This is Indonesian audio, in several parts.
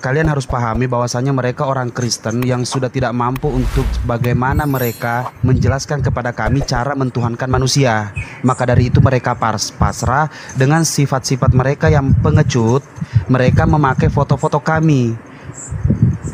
kalian harus pahami bahwasanya mereka orang Kristen yang sudah tidak mampu untuk bagaimana mereka menjelaskan kepada kami cara mentuhankan manusia. Maka dari itu mereka pasrah dengan sifat-sifat mereka yang pengecut. Mereka memakai foto-foto kami.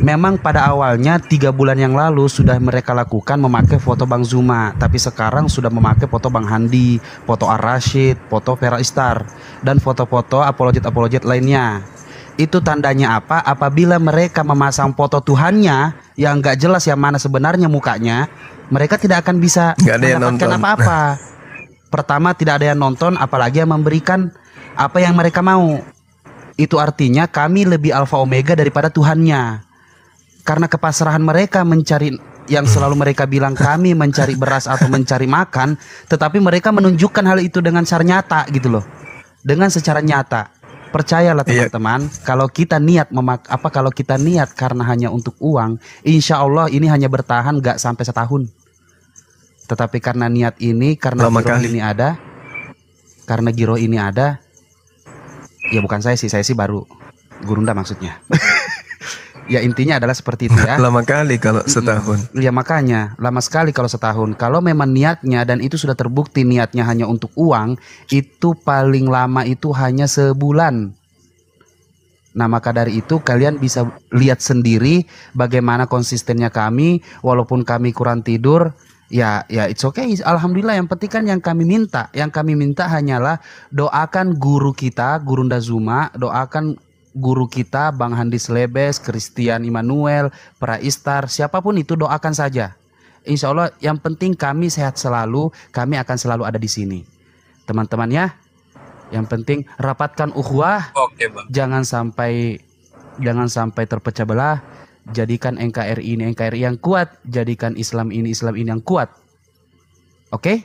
Memang pada awalnya 3 bulan yang lalu sudah mereka lakukan memakai foto Bang Zuma, tapi sekarang sudah memakai foto Bang Handi, foto Ar-Rasyid, foto Vera Istar, dan foto-foto apologet-apologet lainnya. Itu tandanya apa? Apabila mereka memasang foto Tuhannya yang gak jelas yang mana sebenarnya mukanya, mereka tidak akan bisa mendapatkan apa-apa. Pertama, tidak ada yang nonton, apalagi yang memberikan apa yang mereka mau. Itu artinya kami lebih alfa omega daripada Tuhannya. Karena kepasrahan mereka mencari, yang selalu mereka bilang kami mencari beras atau mencari makan, tetapi mereka menunjukkan hal itu dengan secara nyata gitu loh. Dengan secara nyata. Percayalah teman-teman, kalau kita niat kalau kita niat karena hanya untuk uang, insya Allah ini hanya bertahan gak sampai setahun. Tetapi karena niat ini, karena giroh ini ada, ya bukan saya sih baru Gurunda maksudnya. Ya intinya adalah seperti itu ya. Lama kali kalau setahun. Ya makanya lama sekali kalau setahun. Kalau memang niatnya dan itu sudah terbukti niatnya hanya untuk uang, itu paling lama itu hanya sebulan. Nah maka dari itu kalian bisa lihat sendiri bagaimana konsistennya kami. Walaupun kami kurang tidur, ya it's okay. Alhamdulillah, yang penting kan yang kami minta hanyalah doakan guru kita Gurunda Zuma, doakan guru kita Bang Handi Slebes, Christian Immanuel, Pra Istar, siapapun itu doakan saja. Insya Allah yang penting kami sehat selalu, kami akan selalu ada di sini. Teman-teman ya, yang penting rapatkan ukhuwah. Oke, Bang. Jangan sampai terpecah belah. Jadikan NKRI ini NKRI yang kuat, jadikan Islam ini yang kuat. Oke?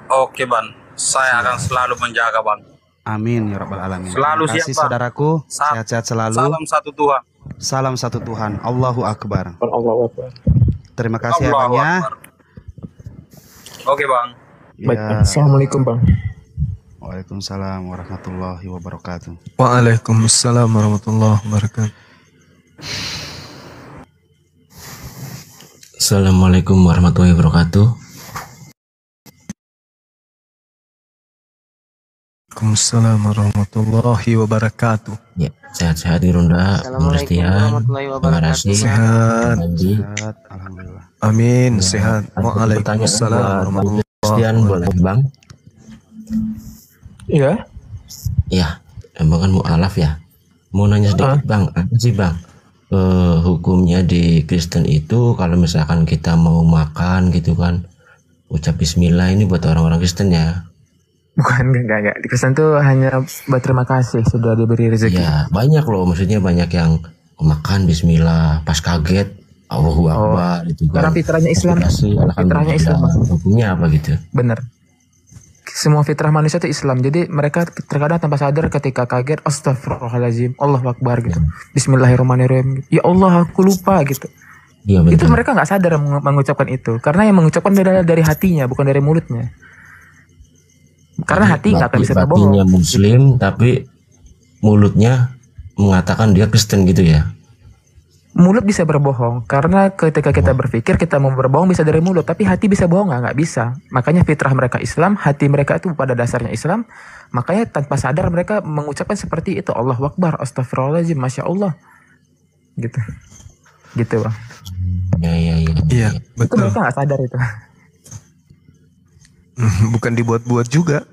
Oke, Bang. Saya akan selalu menjaga, Bang. Amin ya rabbal alamin. Selalu Terima kasih siap, Bang. saudaraku, sehat-sehat selalu. Salam satu Tuhan. Salam satu Tuhan. Allahu Akbar. Allahu Akbar. Terima kasih ya Bang ya. Oke, Bang. Baik, Assalamualaikum Bang. Waalaikumsalam warahmatullahi wabarakatuh. Waalaikumsalam warahmatullahi wabarakatuh. Assalamualaikum warahmatullahi wabarakatuh. Waalaikumsalam warahmatullahi wabarakatuh. Ya, sehat-sehat di Ronda, Kristian, Bang Arasi, sehat. Alhamdulillah. Amin, Ya, sehat. Waalaikumsalam warahmatullahi Kristian, boleh Bang? Iya. Ya, Bang kan mu'alaf ya. Mau nanya sedikit Bang, apa sih Bang hukumnya di Kristen itu kalau misalkan kita mau makan gitu kan, ucap bismillah ini buat orang-orang Kristen ya? Bukan, enggak. Di Kristen tuh hanya berterima kasih sudah diberi rezeki. Ya, banyak loh, maksudnya banyak yang makan bismillah, pas kaget Allahu Akbar itu kan. Karena fitrahnya Islam. Fitrahnya Islam. Hukumnya apa gitu? Bener. Semua fitrah manusia itu Islam. Jadi mereka terkadang tanpa sadar ketika kaget, astagfirullahaladzim, Allahu Akbar gitu. Bismillahirrahmanirrahim. Ya Allah, aku lupa gitu. Ya, itu mereka nggak sadar mengucapkan itu. Karena yang mengucapkan dari hatinya, bukan dari mulutnya. Karena hati nggak akan bisa berbohong. Hatinya Muslim tapi mulutnya mengatakan dia Kristen gitu ya. Mulut bisa berbohong karena ketika kita berpikir kita mau berbohong bisa dari mulut, tapi hati bisa bohong nggak bisa. Makanya fitrah mereka Islam, hati mereka itu pada dasarnya Islam. Makanya tanpa sadar mereka mengucapkan seperti itu, Allahu Akbar, astagfirullahaladzim, masya Allah, gitu Bang. Iya, Itu betul. mereka nggak sadar itu. Bukan dibuat-buat juga.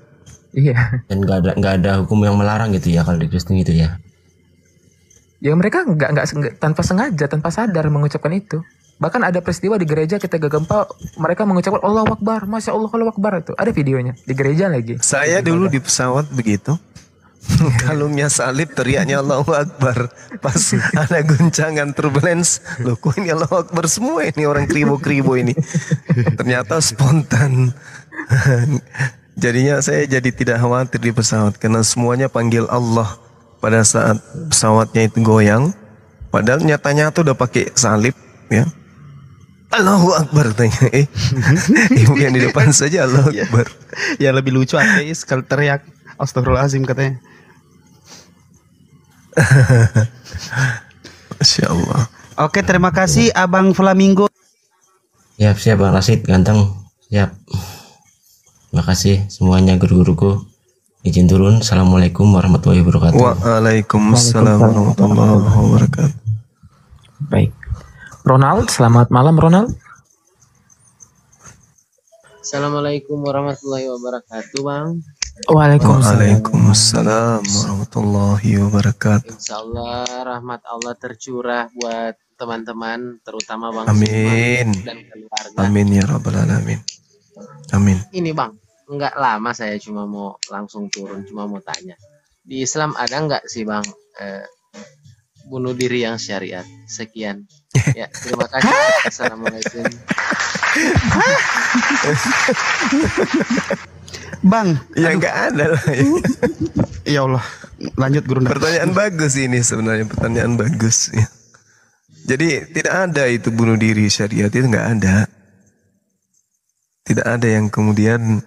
Iya. Dan nggak ada hukum yang melarang gitu ya kalau di Kristen gitu ya. Ya mereka nggak tanpa sengaja, tanpa sadar mengucapkan itu. Bahkan ada peristiwa di gereja ketika gempa, mereka mengucapkan Allahu Akbar, masya Allah, Allahu Akbar, itu ada videonya di gereja lagi. Saya dulu di pesawat begitu. Kalungnya salib, teriaknya Allahu Akbar. Pas ada guncangan turbulence, loh kok ini Allahu Akbar semua ini orang kribo-kribo ini. Ternyata spontan. Jadinya saya jadi tidak khawatir di pesawat karena semuanya panggil Allah pada saat pesawatnya itu goyang. Padahal nyata-nyata udah pakai salib ya. Allahu Akbar tanya. Ibu yang di depan saja Allahu Akbar. Ya lebih lucu ateis kalau teriak astagfirullahaladzim katanya. Masya Allah. Oke, terima kasih Abang Flamingo. Siap, siap Bang Rasid, ganteng. Siap. Makasih semuanya guru-guruku. Izin turun. Assalamualaikum warahmatullahi wabarakatuh. Waalaikumsalam warahmatullahi wabarakatuh. Baik. Ronald, selamat malam Ronald. Assalamualaikum warahmatullahi wabarakatuh, Bang. Waalaikumsalam warahmatullahi wabarakatuh. Insya Allah rahmat Allah tercurah buat teman-teman, terutama Bang Amin. Suman dan keluarga. Amin ya rabbal alamin. Amin. Ini Bang, nggak lama saya cuma mau langsung turun, cuma mau tanya. Di Islam ada nggak sih Bang bunuh diri yang syariat? Sekian. Ya, terima kasih. Assalamualaikum. Bang, Ya nggak ada lah. ya Allah. Lanjut Guru. Pertanyaan bagus ini sebenarnya, pertanyaan bagus. Ya. Jadi tidak ada itu bunuh diri syariat, itu nggak ada. Tidak ada yang kemudian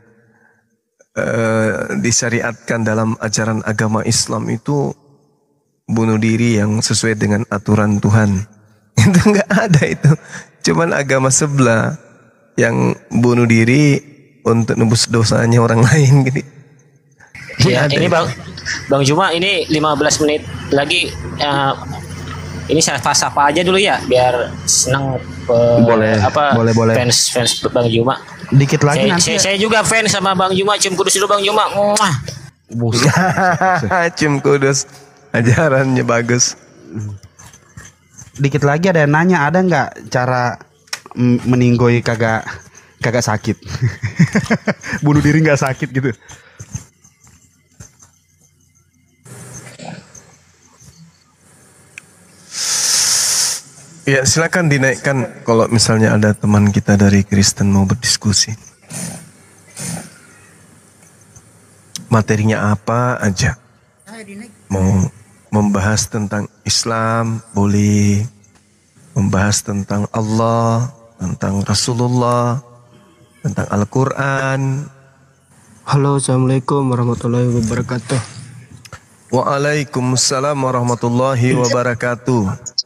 disyariatkan dalam ajaran agama Islam itu bunuh diri yang sesuai dengan aturan Tuhan. Itu nggak ada itu. Cuman agama sebelah yang bunuh diri untuk nebus dosanya orang lain gitu. Ya, ini Bang Juma, ini 15 menit lagi ini saya sapa aja dulu ya biar senang Boleh. fans Bang Juma. Dikit lagi nanti. Saya juga fans sama Bang Juma, cium kudus dulu Bang Juma. Muah. Cium kudus, ajarannya bagus. Dikit lagi ada yang nanya, ada nggak cara meninggoy kagak sakit? Bunuh diri nggak sakit gitu? Ya silakan dinaikkan kalau misalnya ada teman kita dari Kristen mau berdiskusi. Materinya apa aja. Mau membahas tentang Islam boleh, membahas tentang Allah, tentang Rasulullah, tentang Al-Quran. Halo, assalamualaikum warahmatullahi wabarakatuh. Waalaikumsalam warahmatullahi wabarakatuh.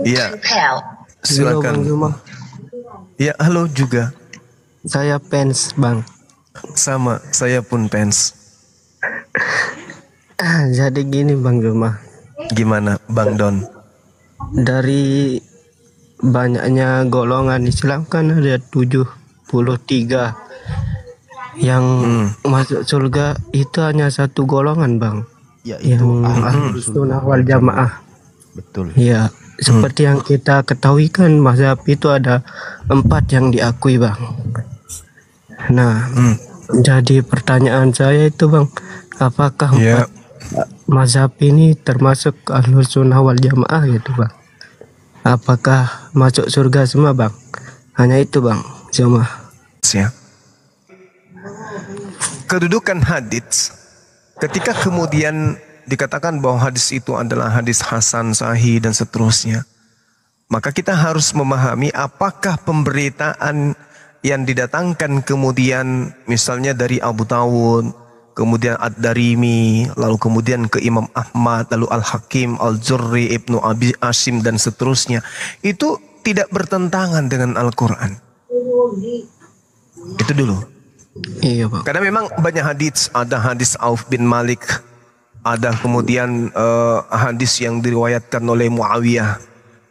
Iya, Halo Bang silakan. Juma. Ya, halo juga. Saya fans Bang. Sama, saya pun fans. Jadi gini Bang Juma, Gimana, Bang Don? dari banyaknya golongan Islam kan ada 73 yang masuk surga, itu hanya satu golongan Bang, Yaitu yang Ahlus Sunnah wal Jamaah. Betul. Ya, seperti yang kita ketahui kan mazhab itu ada 4 yang diakui Bang. Nah, jadi pertanyaan saya itu Bang, apakah Ya. 4 mazhab ini termasuk Ahlus Sunnah wal Jamaah gitu Bang? Apakah masuk surga semua Bang? Hanya itu Bang, cuma. Ya. Kedudukan hadits, ketika kemudian dikatakan bahwa hadis itu adalah hadis hasan, sahih dan seterusnya, maka kita harus memahami apakah pemberitaan yang didatangkan kemudian misalnya dari Abu Dawud, kemudian Ad-Darimi, lalu kemudian ke Imam Ahmad, lalu Al-Hakim, Al-Zurri, Ibnu Abi Asim dan seterusnya, itu tidak bertentangan dengan Al-Quran. Itu dulu. Iya Bang. Karena memang banyak hadis, ada hadis Auf bin Malik, ada kemudian hadis yang diriwayatkan oleh Muawiyah,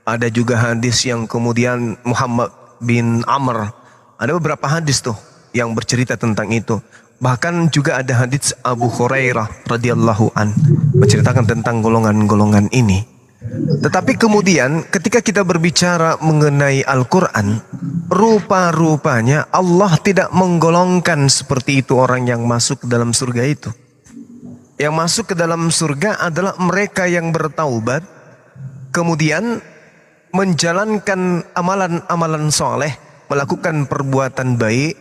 ada juga hadis yang kemudian Muhammad bin Amr, ada beberapa hadis tuh yang bercerita tentang itu. Bahkan juga ada hadis Abu Hurairah radhiyallahu an menceritakan tentang golongan-golongan ini. Tetapi kemudian ketika kita berbicara mengenai Al-Quran, rupa-rupanya Allah tidak menggolongkan seperti itu orang yang masuk ke dalam surga itu. Yang masuk ke dalam surga adalah mereka yang bertaubat, kemudian menjalankan amalan-amalan soleh, melakukan perbuatan baik,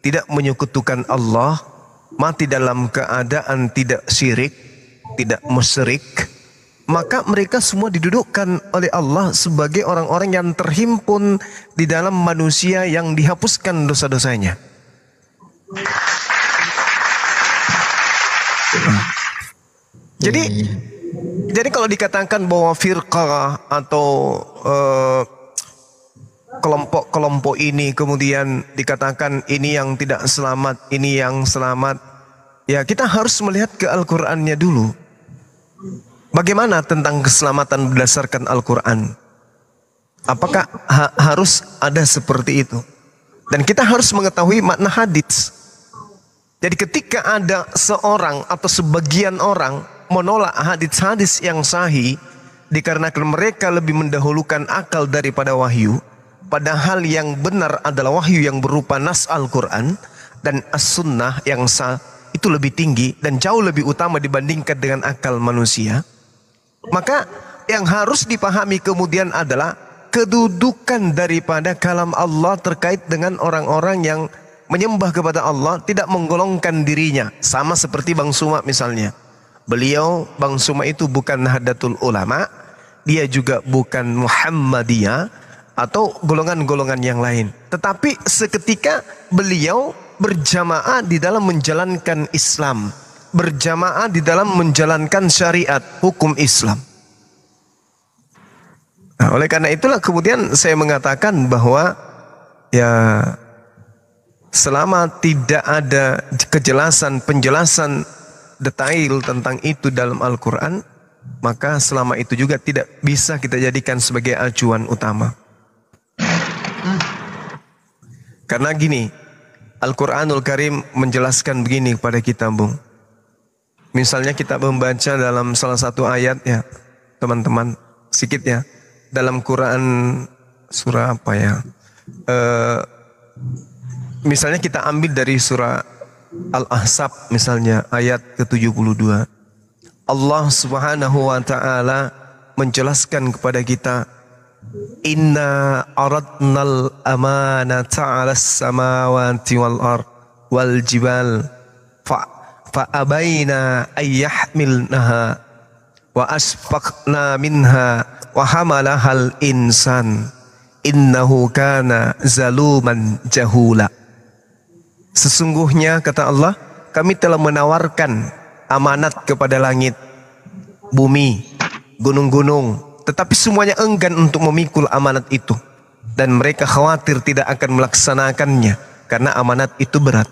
tidak menyekutukan Allah, mati dalam keadaan tidak syirik, tidak musyrik, maka mereka semua didudukkan oleh Allah sebagai orang-orang yang terhimpun di dalam manusia yang dihapuskan dosa-dosanya. Jadi Jadi kalau dikatakan bahwa firqah atau kelompok-kelompok ini kemudian dikatakan ini yang tidak selamat, ini yang selamat, ya kita harus melihat ke Al-Qur'annya dulu. Bagaimana tentang keselamatan berdasarkan Al-Qur'an? Apakah harus ada seperti itu? Dan kita harus mengetahui makna hadits. Jadi ketika ada seorang atau sebagian orang menolak hadis-hadis yang sahih dikarenakan mereka lebih mendahulukan akal daripada wahyu, padahal yang benar adalah wahyu yang berupa nas Al-Quran dan as-sunnah yang sah itu lebih tinggi dan jauh lebih utama dibandingkan dengan akal manusia. Maka yang harus dipahami kemudian adalah kedudukan daripada kalam Allah terkait dengan orang-orang yang menyembah kepada Allah, tidak menggolongkan dirinya. Sama seperti Bang Suma misalnya. Beliau, Bang Suma itu bukan Nahdlatul Ulama, dia juga bukan Muhammadiyah atau golongan-golongan yang lain. Tetapi seketika beliau berjamaah di dalam menjalankan Islam, berjamaah di dalam menjalankan syariat, hukum Islam. Nah, oleh karena itulah kemudian saya mengatakan bahwa ya selama tidak ada kejelasan, penjelasan detail tentang itu dalam Al-Quran, maka selama itu juga tidak bisa kita jadikan sebagai acuan utama. Karena gini, Al-Quranul Karim menjelaskan begini kepada kita, Bung. Misalnya kita membaca dalam salah satu ayat ya, teman-teman, sedikit ya. Dalam Quran surah apa ya? Misalnya kita ambil dari surah Al-Ahzab misalnya ayat ke-72. Allah Subhanahu wa taala menjelaskan kepada kita, inna aradnal amanata 'alas samawati wal ard wal jibal fa abaina ayyahmilnaha wa asfaqna minha wa hamalahal insan innahu kana zaluman jahula. Sesungguhnya kata Allah, kami telah menawarkan amanat kepada langit, bumi, gunung-gunung, tetapi semuanya enggan untuk memikul amanat itu, dan mereka khawatir tidak akan melaksanakannya karena amanat itu berat.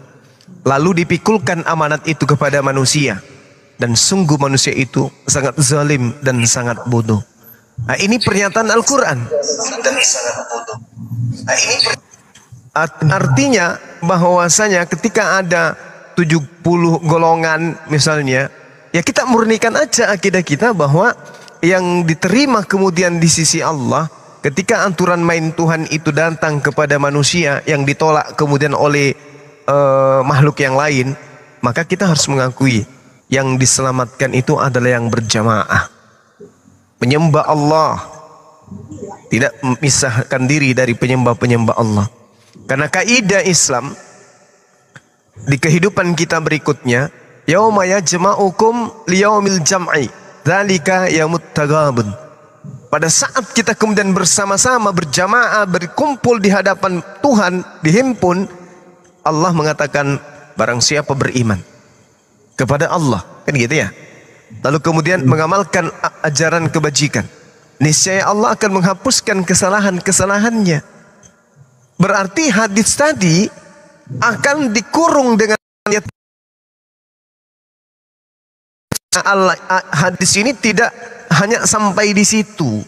Lalu dipikulkan amanat itu kepada manusia, dan sungguh manusia itu sangat zalim dan sangat bodoh. Nah, ini pernyataan Al-Quran. Artinya bahwasanya ketika ada 70 golongan misalnya, ya kita murnikan aja akidah kita bahwa yang diterima kemudian di sisi Allah ketika aturan main Tuhan itu datang kepada manusia yang ditolak kemudian oleh makhluk yang lain, maka kita harus mengakui yang diselamatkan itu adalah yang berjamaah, menyembah Allah, tidak memisahkan diri dari penyembah-penyembah Allah. Karena kaidah Islam di kehidupan kita berikutnya, yauma yajma'ukum liyaumil jam'i dzalika yaumut tagabun. Pada saat kita kemudian bersama-sama berjamaah berkumpul di hadapan Tuhan, dihimpun, Allah mengatakan barang siapa beriman kepada Allah, kan gitu ya. Lalu kemudian mengamalkan ajaran kebajikan, niscaya Allah akan menghapuskan kesalahan-kesalahannya. Berarti hadis tadi akan dikurung dengan hadis ini tidak hanya sampai di situ.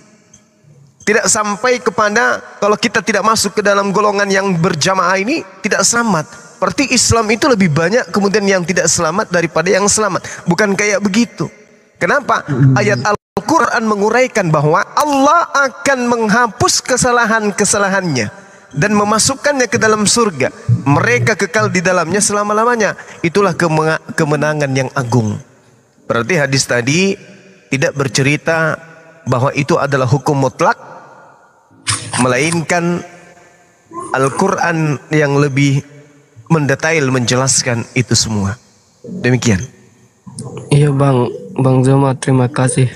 Tidak sampai kepada kalau kita tidak masuk ke dalam golongan yang berjamaah ini tidak selamat. Berarti Islam itu lebih banyak kemudian yang tidak selamat daripada yang selamat. Bukan kayak begitu. Kenapa? Ayat Al-Quran menguraikan bahwa Allah akan menghapus kesalahan-kesalahannya dan memasukkannya ke dalam surga. Mereka kekal di dalamnya selama-lamanya. Itulah kemenangan yang agung. Berarti hadis tadi tidak bercerita bahwa itu adalah hukum mutlak, melainkan Al-Quran yang lebih mendetail menjelaskan itu semua. Demikian. Iya Bang Zoma, terima kasih.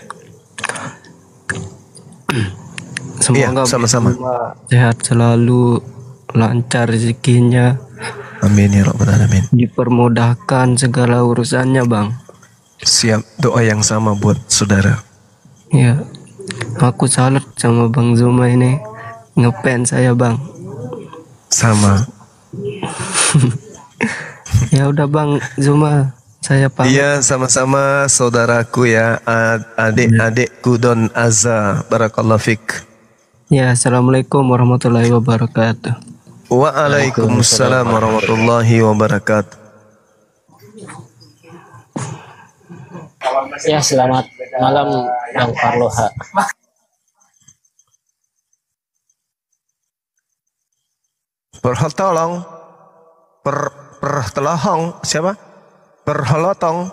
Semoga sama-sama sehat selalu, lancar rezekinya. Amin ya rabbal alamin. Dipermudahkan segala urusannya, Bang. Siap, doa yang sama buat saudara. Ya, aku salut sama Bang Zuma ini. Ngefans saya, Bang. Sama. Ya udah Bang Zuma, saya pamit. Iya, sama-sama saudaraku ya, adik-adikku Don Azza. Barakallahu fik. Ya, assalamualaikum warahmatullahi wabarakatuh. Waalaikumsalam warahmatullahi wabarakatuh. Ya, selamat malam Bang Parloha. Perholotong, pertelohong, siapa? Perholotong.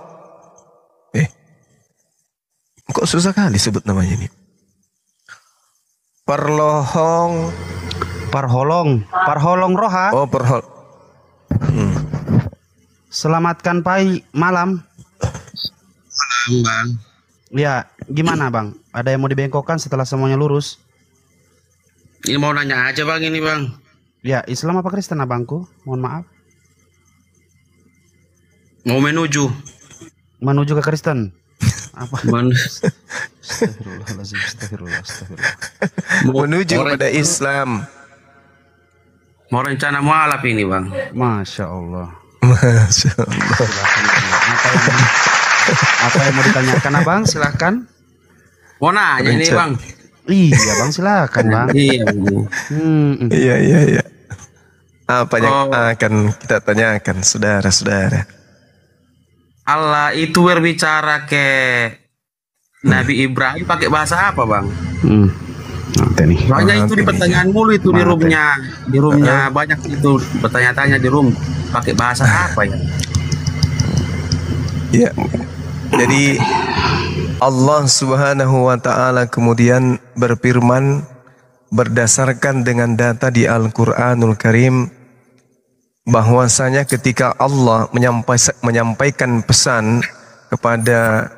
Kok susah kali sebut namanya ini? Perlohong, Parholong roha. oh perhol. Selamatkan pai malam. Bang. Ya, gimana Bang? Ada yang mau dibengkokkan setelah semuanya lurus? Ini mau nanya aja bang ini bang. Ya, Islam apa Kristen abangku? Mohon maaf. Mau menuju. Menuju ke Kristen. Apa? Man- Astagfirullahaladzim, astagfirullah. Menuju kepada Islam. Mau rencana mualaf ini bang. Masya Allah. Masya Allah. Apa yang mau ditanyakan abang? Silahkan. Mau nanya ini bang. Iya bang, silakan bang. Iya bang. Iya. Apa yang akan kita tanyakan, saudara-saudara? Allah itu berbicara ke Nabi Ibrahim pakai bahasa apa bang? Nanti nih. Banyak itu di pertanyaan mulu itu di roomnya banyak itu bertanya-tanya di room pakai bahasa apa ya? Ya. Jadi Allah Subhanahu wa taala kemudian berfirman berdasarkan dengan data di Al-Qur'anul Karim bahwasanya ketika Allah menyampaikan pesan kepada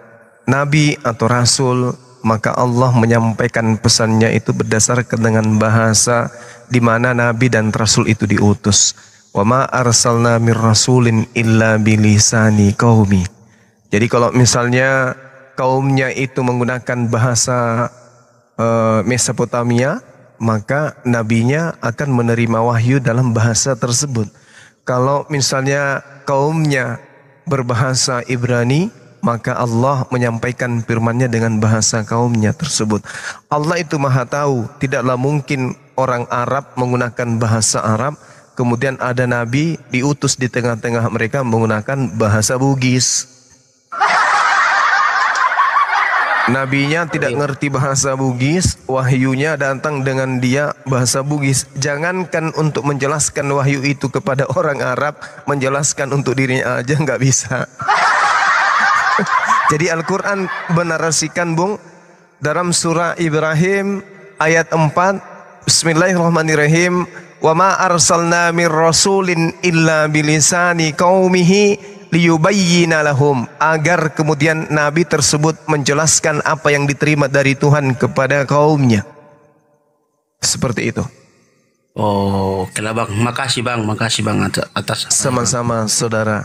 nabi atau rasul, maka Allah menyampaikan pesannya itu berdasarkan dengan bahasa di mana nabi dan rasul itu diutus. Wa ma arsalna mir rasulin illa bilisani qaumi. Jadi kalau misalnya kaumnya itu menggunakan bahasa Mesopotamia, maka nabinya akan menerima wahyu dalam bahasa tersebut. Kalau misalnya kaumnya berbahasa Ibrani, maka Allah menyampaikan firman-Nya dengan bahasa kaumnya tersebut. Allah itu Maha tahu, tidaklah mungkin orang Arab menggunakan bahasa Arab, kemudian ada nabi diutus di tengah-tengah mereka menggunakan bahasa Bugis. Nabinya tidak ngerti bahasa Bugis, wahyunya datang dengan dia bahasa Bugis. Jangankan untuk menjelaskan wahyu itu kepada orang Arab, menjelaskan untuk dirinya aja nggak bisa. Jadi Al-Quran menarasikan Bung dalam surah Ibrahim ayat 4, Bismillahirrahmanirrahim. Wa ma arsalna mir rasulin illa bilisani qaumihi liyubayyina lahum, agar kemudian nabi tersebut menjelaskan apa yang diterima dari Tuhan kepada kaumnya. Seperti itu. Oh, oke lah bang. Makasih bang atas. Sama-sama saudara.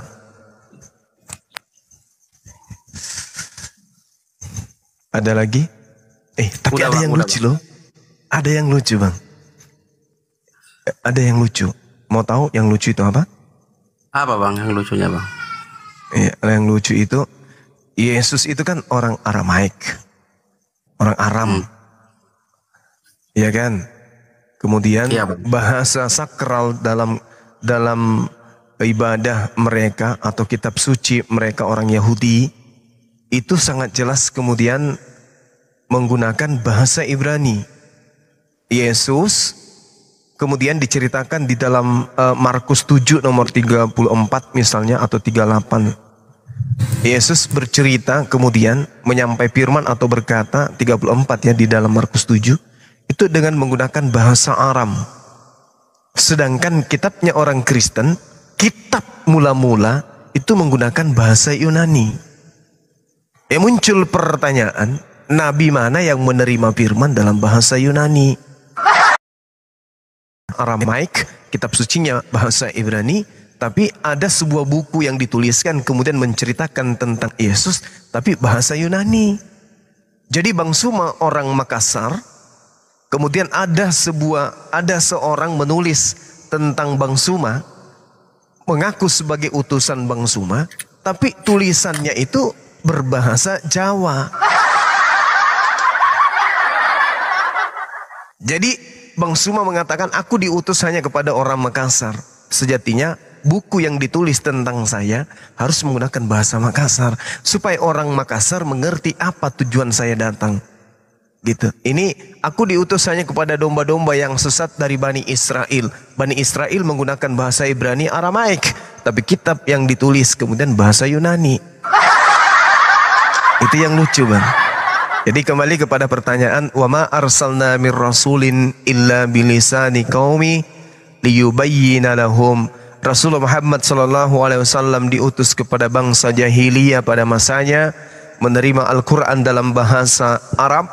Ada lagi? Tapi Udah, ada bang, yang udah, lucu loh. Ada yang lucu bang. Ada yang lucu. Mau tahu yang lucu itu apa? Apa bang yang lucunya bang? Yang lucu itu Yesus itu kan orang Aramaik, orang Aram, ya kan? Kemudian bahasa sakral dalam ibadah mereka atau kitab suci mereka orang Yahudi itu sangat jelas kemudian menggunakan bahasa Ibrani. Yesus kemudian diceritakan di dalam Markus 7 nomor 34 misalnya atau 38. Yesus bercerita kemudian menyampaikan firman atau berkata 34 ya di dalam Markus 7 itu dengan menggunakan bahasa Aram. Sedangkan kitabnya orang Kristen, kitab mula-mula itu menggunakan bahasa Yunani. Muncul pertanyaan, nabi mana yang menerima firman dalam bahasa Yunani? Aramaik, kitab sucinya bahasa Ibrani, tapi ada sebuah buku yang dituliskan kemudian menceritakan tentang Yesus, tapi bahasa Yunani. Jadi Bang Suma orang Makassar, kemudian ada seorang menulis tentang Bang Suma, mengaku sebagai utusan Bang Suma, tapi tulisannya itu berbahasa Jawa. Jadi Bang Suma mengatakan, aku diutus hanya kepada orang Makassar. Sejatinya buku yang ditulis tentang saya harus menggunakan bahasa Makassar, supaya orang Makassar mengerti apa tujuan saya datang. Gitu. Ini aku diutus hanya kepada domba-domba yang sesat dari Bani Israel. Bani Israel menggunakan bahasa Ibrani Aramaik, tapi kitab yang ditulis kemudian bahasa Yunani. Itu yang lucu, Bang. Jadi kembali kepada pertanyaan, wa ma arsalna mir rasulin illa bilisani qaumi liyubayyina lahum. Rasulullah Muhammad sallallahu alaihi wasallam diutus kepada bangsa jahiliyah pada masanya, menerima Al-Qur'an dalam bahasa Arab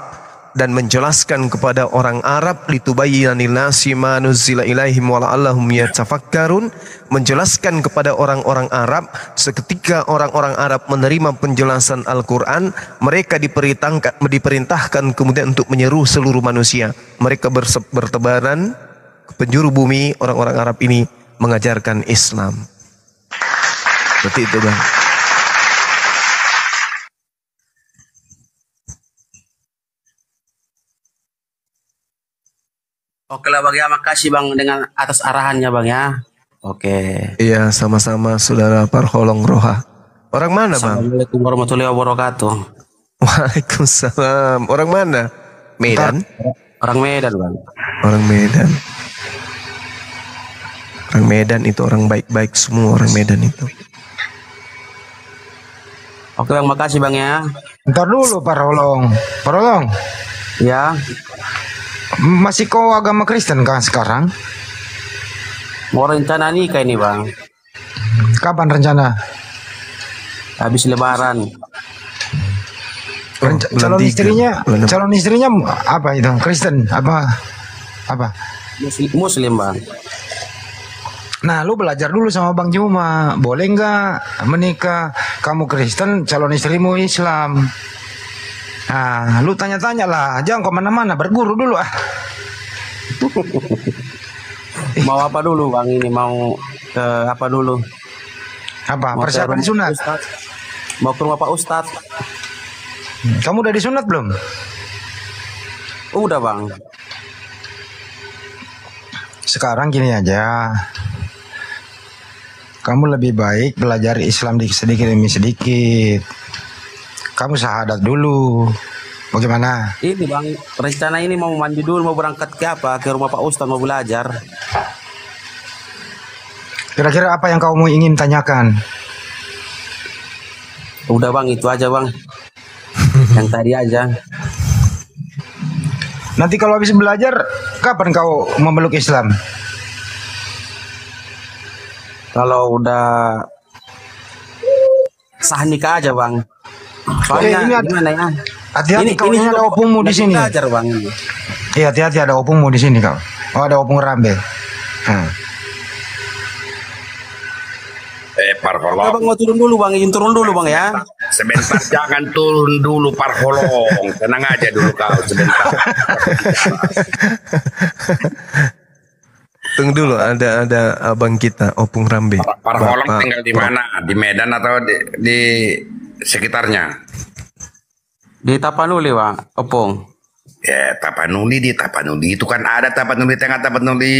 dan menjelaskan kepada orang Arab, litubayyana lin-nasi ma nuzila ilaihim wa la'allahum yatafakkarun, menjelaskan kepada orang-orang Arab. Seketika orang-orang Arab menerima penjelasan Al-Qur'an, mereka diperintahkan kemudian untuk menyeru seluruh manusia. Mereka bertebaran ke penjuru bumi, orang-orang Arab ini mengajarkan Islam. Seperti itu, Bang. Oke lah Bang ya, makasih Bang dengan atas arahannya Bang ya. Oke. Iya, sama-sama Saudara Parholong Roha. Orang mana, Bang? Assalamualaikum warahmatullahi wabarakatuh. Waalaikumsalam. Orang mana? Medan? Orang Medan Bang. Orang Medan. Orang Medan itu orang baik-baik semua, orang Medan itu. Oke Bang, makasih Bang ya. Ntar dulu Parholong. Parholong. Ya. Masih kau agama Kristen kan sekarang? Mau rencana nikah ini Bang. Kapan rencana? Habis Lebaran. Calon istrinya apa itu? Kristen apa? Muslim Bang. Nah, lu belajar dulu sama Bang Juma. Boleh nggak menikah? Kamu Kristen, calon istrimu Islam. Nah, lu tanya-tanya lah. Jangan kemana-mana, berguru dulu ah. Mau apa dulu Bang ini? Mau ke apa dulu? Apa? Persiapan disunat? Mau ke rumah Pak Ustadz. Kamu udah disunat belum? Udah Bang. Sekarang gini aja. Kamu lebih baik belajar Islam sedikit demi sedikit. Kamu syahadat dulu. Bagaimana? Ini Bang, rencana ini mau mandi dulu, mau berangkat ke apa? Ke rumah Pak Ustadz mau belajar. Kira-kira apa yang kamu ingin tanyakan? Udah Bang, itu aja Bang. Yang tadi aja. Nanti kalau habis belajar, kapan kau memeluk Islam? Kalau udah sah nikah aja Bang. Soalnya ini gimana ya? Hati-hati kau, ini ada opungmu di sini. Belajar Bang. Iya, hati-hati ada opungmu di sini kau. Oh, ada opung Rambe. Parholong. Bang mau turun dulu Bang, izin turun dulu Bang ya. Sebentar, jangan turun dulu Parholong. Tenang aja dulu kau sebentar. Tunggu dulu, ada abang kita, Opung Rambe. Parholong tinggal di mana? Di Medan atau di sekitarnya? Di Tapanuli Bang, Opung. Ya, Tapanuli itu kan ada Tapanuli Tengah, Tapanuli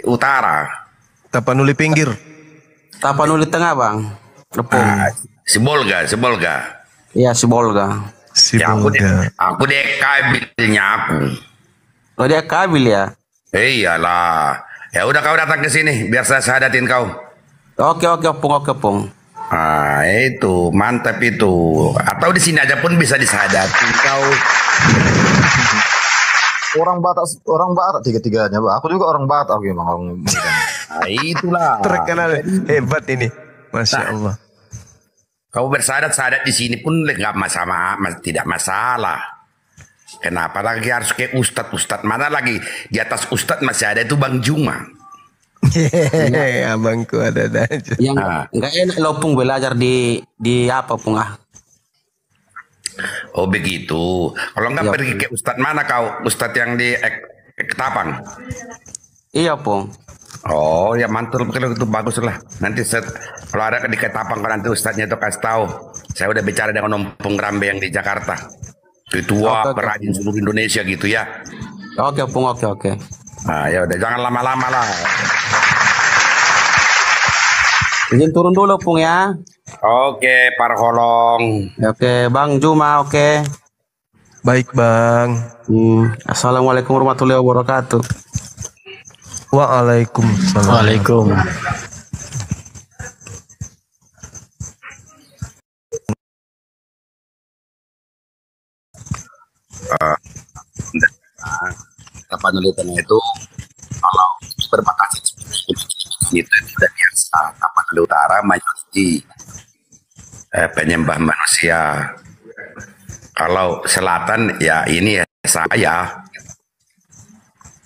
Utara. Tapanuli pinggir. Tapanuli Tengah Bang. Opung. Sibolga. Iya, Sibolga. Ya, aku deh kabilnya aku. Oh, dia kabil ya? Iyalah. Ya udah kau datang ke sini biar saya syahadatin kau. Oke Opung. Ah, itu mantap itu. Atau di sini aja pun bisa disadatin kau. Orang Batak tiga-tiganya, Pak. Aku juga orang Batak memang orang Medan. Nah, itulah. Terkenal hebat ini. Masya Allah. Kau bersahadat di sini pun nggak tidak masalah. Kenapa lagi harus ke ustadz? Mana lagi di atas ustadz masih ada itu Bang Juma. Abangku ada aja. Yang nggak enak lo Pung belajar di apa Pung ah? Oh begitu. Kalau enggak Iya, pergi ke Ustadz mana kau? Ustadz yang di Ketapang. iya Pong. Oh ya mantul kalau itu bagus lah. Nanti kalau ada di Ketapang kan nanti Ustadznya itu kasih tahu. Saya udah bicara dengan Om Pengrambe yang di Jakarta. Ketua Oke. perajin seluruh Indonesia gitu ya. Oke Pong, oke. Nah ya udah jangan lama-lama lah. Izin turun dulu Pong ya. Oke, Parholong. Oke, Bang Juma, oke. Baik Bang. Assalamualaikum warahmatullahi wabarakatuh. Waalaikumsalam. Waalaikum. Penelitian itu kalau berbatasi itu tidak biasa. Tapanuli Utara mayoriti penyembah manusia. Kalau selatan ya ini ya saya.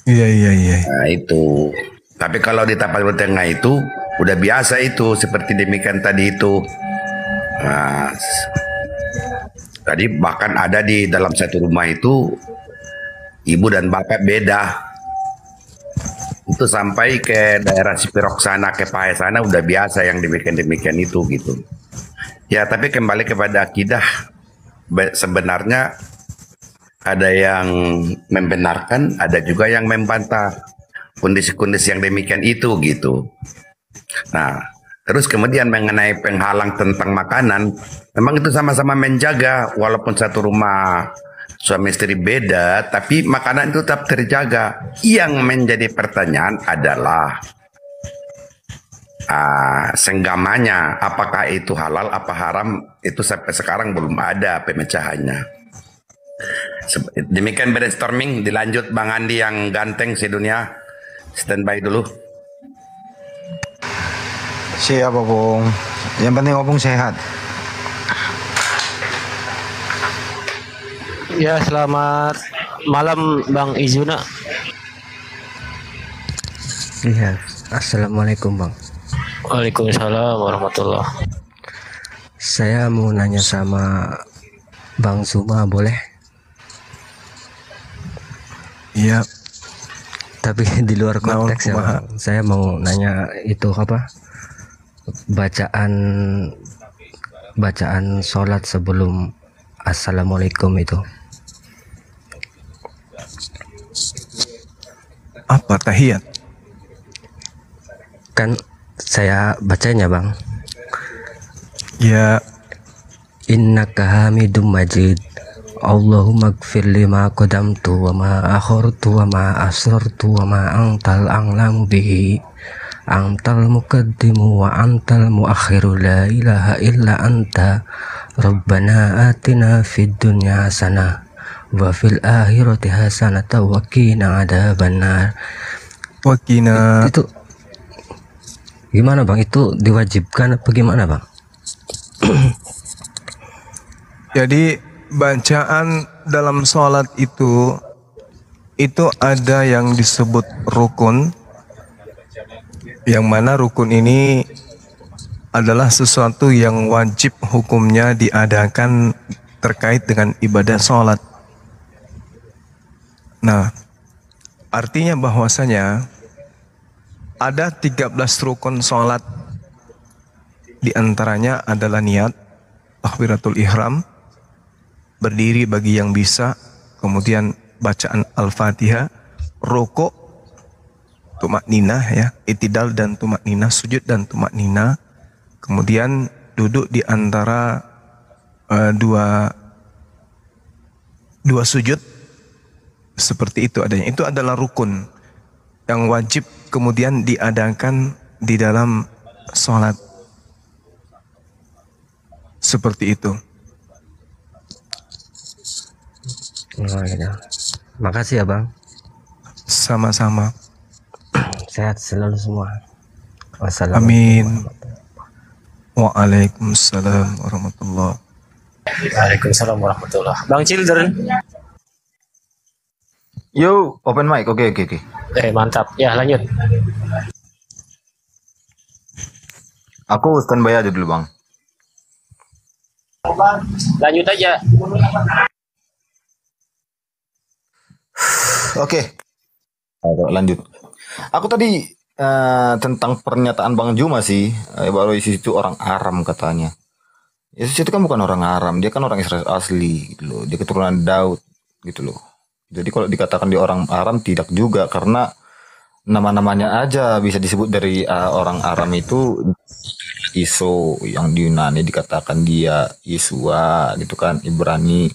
Iya. Nah itu. Tapi kalau di Tapanuli Tengah itu udah biasa itu seperti demikian tadi itu. Nah, tadi bahkan ada di dalam satu rumah itu ibu dan bapak beda. Itu sampai ke daerah Sipirok sana, ke Pahe sana udah biasa yang demikian itu gitu. Ya tapi kembali kepada akidah, sebenarnya ada yang membenarkan, ada juga yang membantah kondisi-kondisi yang demikian itu gitu. Nah terus kemudian mengenai penghalang tentang makanan, memang itu sama-sama menjaga walaupun satu rumah suami istri beda, tapi makanan itu tetap terjaga. Yang menjadi pertanyaan adalah senggamanya, apakah itu halal apa haram, itu sampai sekarang belum ada pemecahannya. Demikian brainstorming, dilanjut Bang Andi yang ganteng sedunia. Standby dulu. Siap Opung. Yang penting Opung sehat. Ya, selamat malam Bang Izuna. Iya, assalamualaikum Bang. Waalaikumsalam warahmatullah. Saya mau nanya sama Bang Zuma, boleh? Iya. Tapi di luar konteks ya, Bang. Bang. Saya mau nanya itu apa? Bacaan sholat sebelum assalamualaikum itu. Apa tahiyat? Kan saya bacanya Bang. Ya. Innaka hamidum majid. Allahumma gfir lima qadamtu wa ma akhartu wa ma asrartu wa ma antal a'lamu bihi. Antal muqaddimu wa antal muakhiru la ilaha illa anta. Rabbana atina fid dunya hasanah wa fil akhirati hasanah wa qina adzabannar. Itu gimana Bang? Itu diwajibkan apa gimana Bang? Jadi bacaan dalam sholat itu ada yang disebut rukun, yang mana rukun ini adalah sesuatu yang wajib hukumnya diadakan terkait dengan ibadah sholat. Nah, artinya bahwasanya ada 13 rukun sholat, di antaranya adalah niat, takbiratul ihram, berdiri bagi yang bisa, kemudian bacaan Al-Fatihah, rukuk, tumakninah ya, itidal dan tumakninah, sujud dan tumakninah, kemudian duduk di antara dua sujud, seperti itu adanya. Itu adalah rukun yang wajib kemudian diadakan di dalam sholat, seperti itu. Oh, gitu. Makasih ya Bang. Sama-sama. Sehat selalu semua. Amin. Waalaikumsalam warahmatullah. Waalaikumsalam warahmatullah. Bang Children. Yo, open mic. Oke. Mantap. Ya, lanjut. Aku standby aja dulu, Bang. Lanjut aja. Oke. Lanjut. Aku tadi tentang pernyataan Bang Juma sih, bahwa Yesus itu orang Aram katanya. Yesus itu kan bukan orang Aram, dia kan orang Israel asli gitu loh. Dia keturunan Daud gitu loh. Jadi kalau dikatakan dia orang Aram tidak juga, karena nama-namanya aja bisa disebut dari orang Aram itu. Iso yang di Yunani dikatakan dia Yesua gitu kan, Ibrani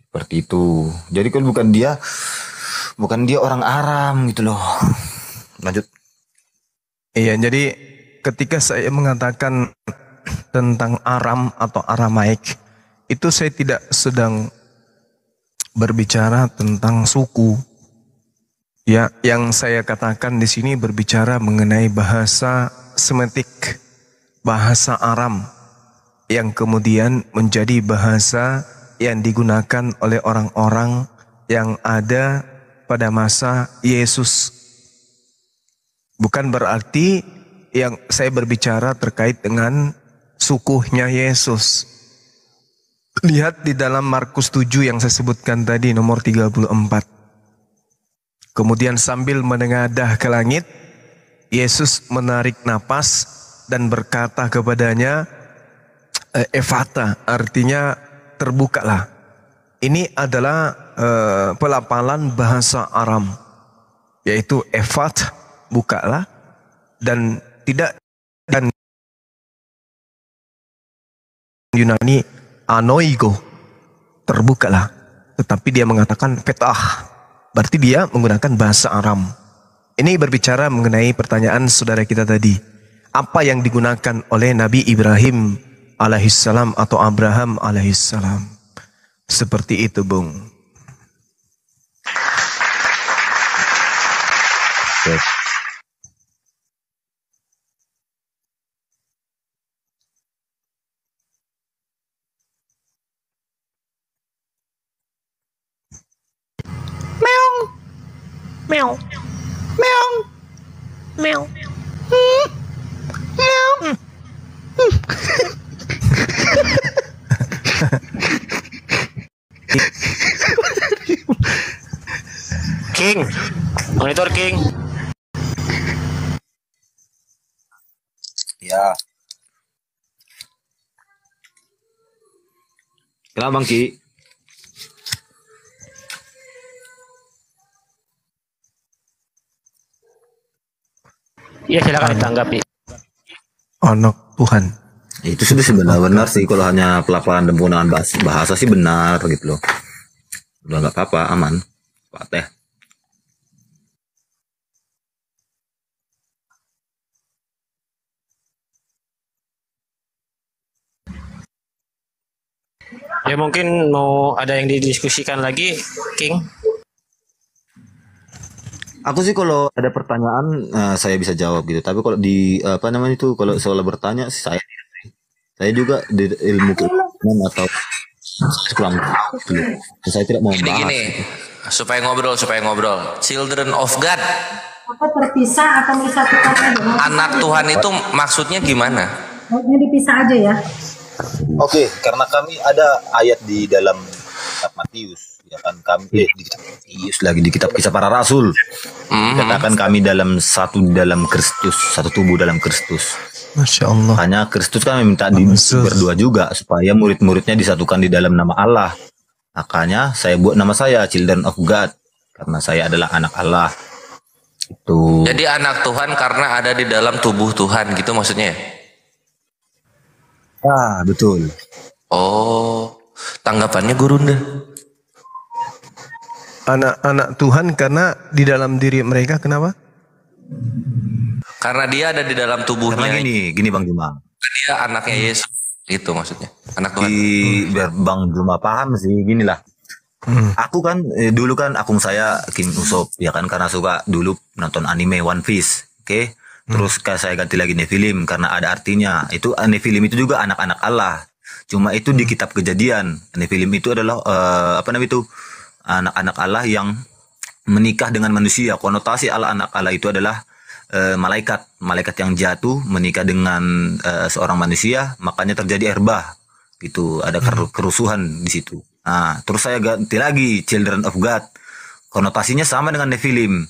seperti itu. Jadi kan bukan dia orang Aram gitu loh. Lanjut. Iya, jadi ketika saya mengatakan tentang Aram atau Aramaik, itu saya tidak sedang berbicara tentang suku. Ya, yang saya katakan di sini berbicara mengenai bahasa Semitik, bahasa Aram, yang kemudian menjadi bahasa yang digunakan oleh orang-orang yang ada pada masa Yesus. Bukan berarti yang saya berbicara terkait dengan sukunya Yesus. Lihat di dalam Markus 7 yang saya sebutkan tadi, nomor 34. Kemudian sambil menengadah ke langit, Yesus menarik napas dan berkata kepadanya, Ephata, artinya terbukalah. Ini adalah pelafalan bahasa Aram, yaitu Ephat, bukalah, dan tidak, dan Yunani anoigo, terbukalah. Tetapi dia mengatakan petah, berarti dia menggunakan bahasa Aram. Ini berbicara mengenai pertanyaan saudara kita tadi. Apa yang digunakan oleh Nabi Ibrahim alaihissalam atau Abraham alaihissalam. Seperti itu, Bung. Meong. Meong. Meong. Meong. King, monitor King. Ya. Kenapa Bang Ki? Iya, silakan ditanggapi. Anak Tuhan. Itu sudah sebenarnya benar sih, kalau hanya pelafalan dan penggunaan bahasa sih benar gitu loh. Udah nggak apa-apa, aman. Pak Teh. Ya mungkin mau ada yang didiskusikan lagi, King. Aku sih kalau ada pertanyaan saya bisa jawab gitu. Tapi kalau di apa namanya itu, kalau soal bertanya saya juga di ilmu keilmuan atau kurang tahu gitu. Saya tidak mau membahas. Gini, supaya ngobrol. Children of God. Apa terpisah atau disatukan aja? Anak Tuhan itu maksudnya gimana? Maksudnya dipisah aja ya. Oke, karena kami ada ayat di dalam kitab Matius, ya kan, kami di kitab Matius lagi di kitab Kisah Para Rasul. Dikatakan kami dalam Kristus, satu tubuh dalam Kristus. Masya Allah. Hanya Kristus kan minta berdua juga supaya murid-muridnya disatukan di dalam nama Allah. Makanya saya buat nama saya Children of God, karena saya adalah anak Allah. Itu. Jadi anak Tuhan karena ada di dalam tubuh Tuhan gitu maksudnya? Ah, betul. Oh, tanggapannya Gurunda. Anak-anak Tuhan karena di dalam diri mereka kenapa? Karena dia ada di dalam tubuhnya. Karena gini Bang Juma. Dia anaknya Yesus, itu maksudnya. Anak Tuhan. Biar Bang Juma paham sih, ginilah. Aku kan dulu kan akun saya Kim Usop, ya kan, karena suka dulu nonton anime One Piece, oke? Terus saya ganti lagi Nephilim karena ada artinya. Itu Nephilim itu juga anak-anak Allah. Cuma itu di kitab Kejadian. Nephilim itu adalah apa namanya itu? Anak-anak Allah yang menikah dengan manusia. Konotasi anak Allah itu adalah malaikat yang jatuh menikah dengan seorang manusia, makanya terjadi air bah. gitu, ada kerusuhan di situ. Nah, terus saya ganti lagi Children of God, konotasinya sama dengan Nephilim,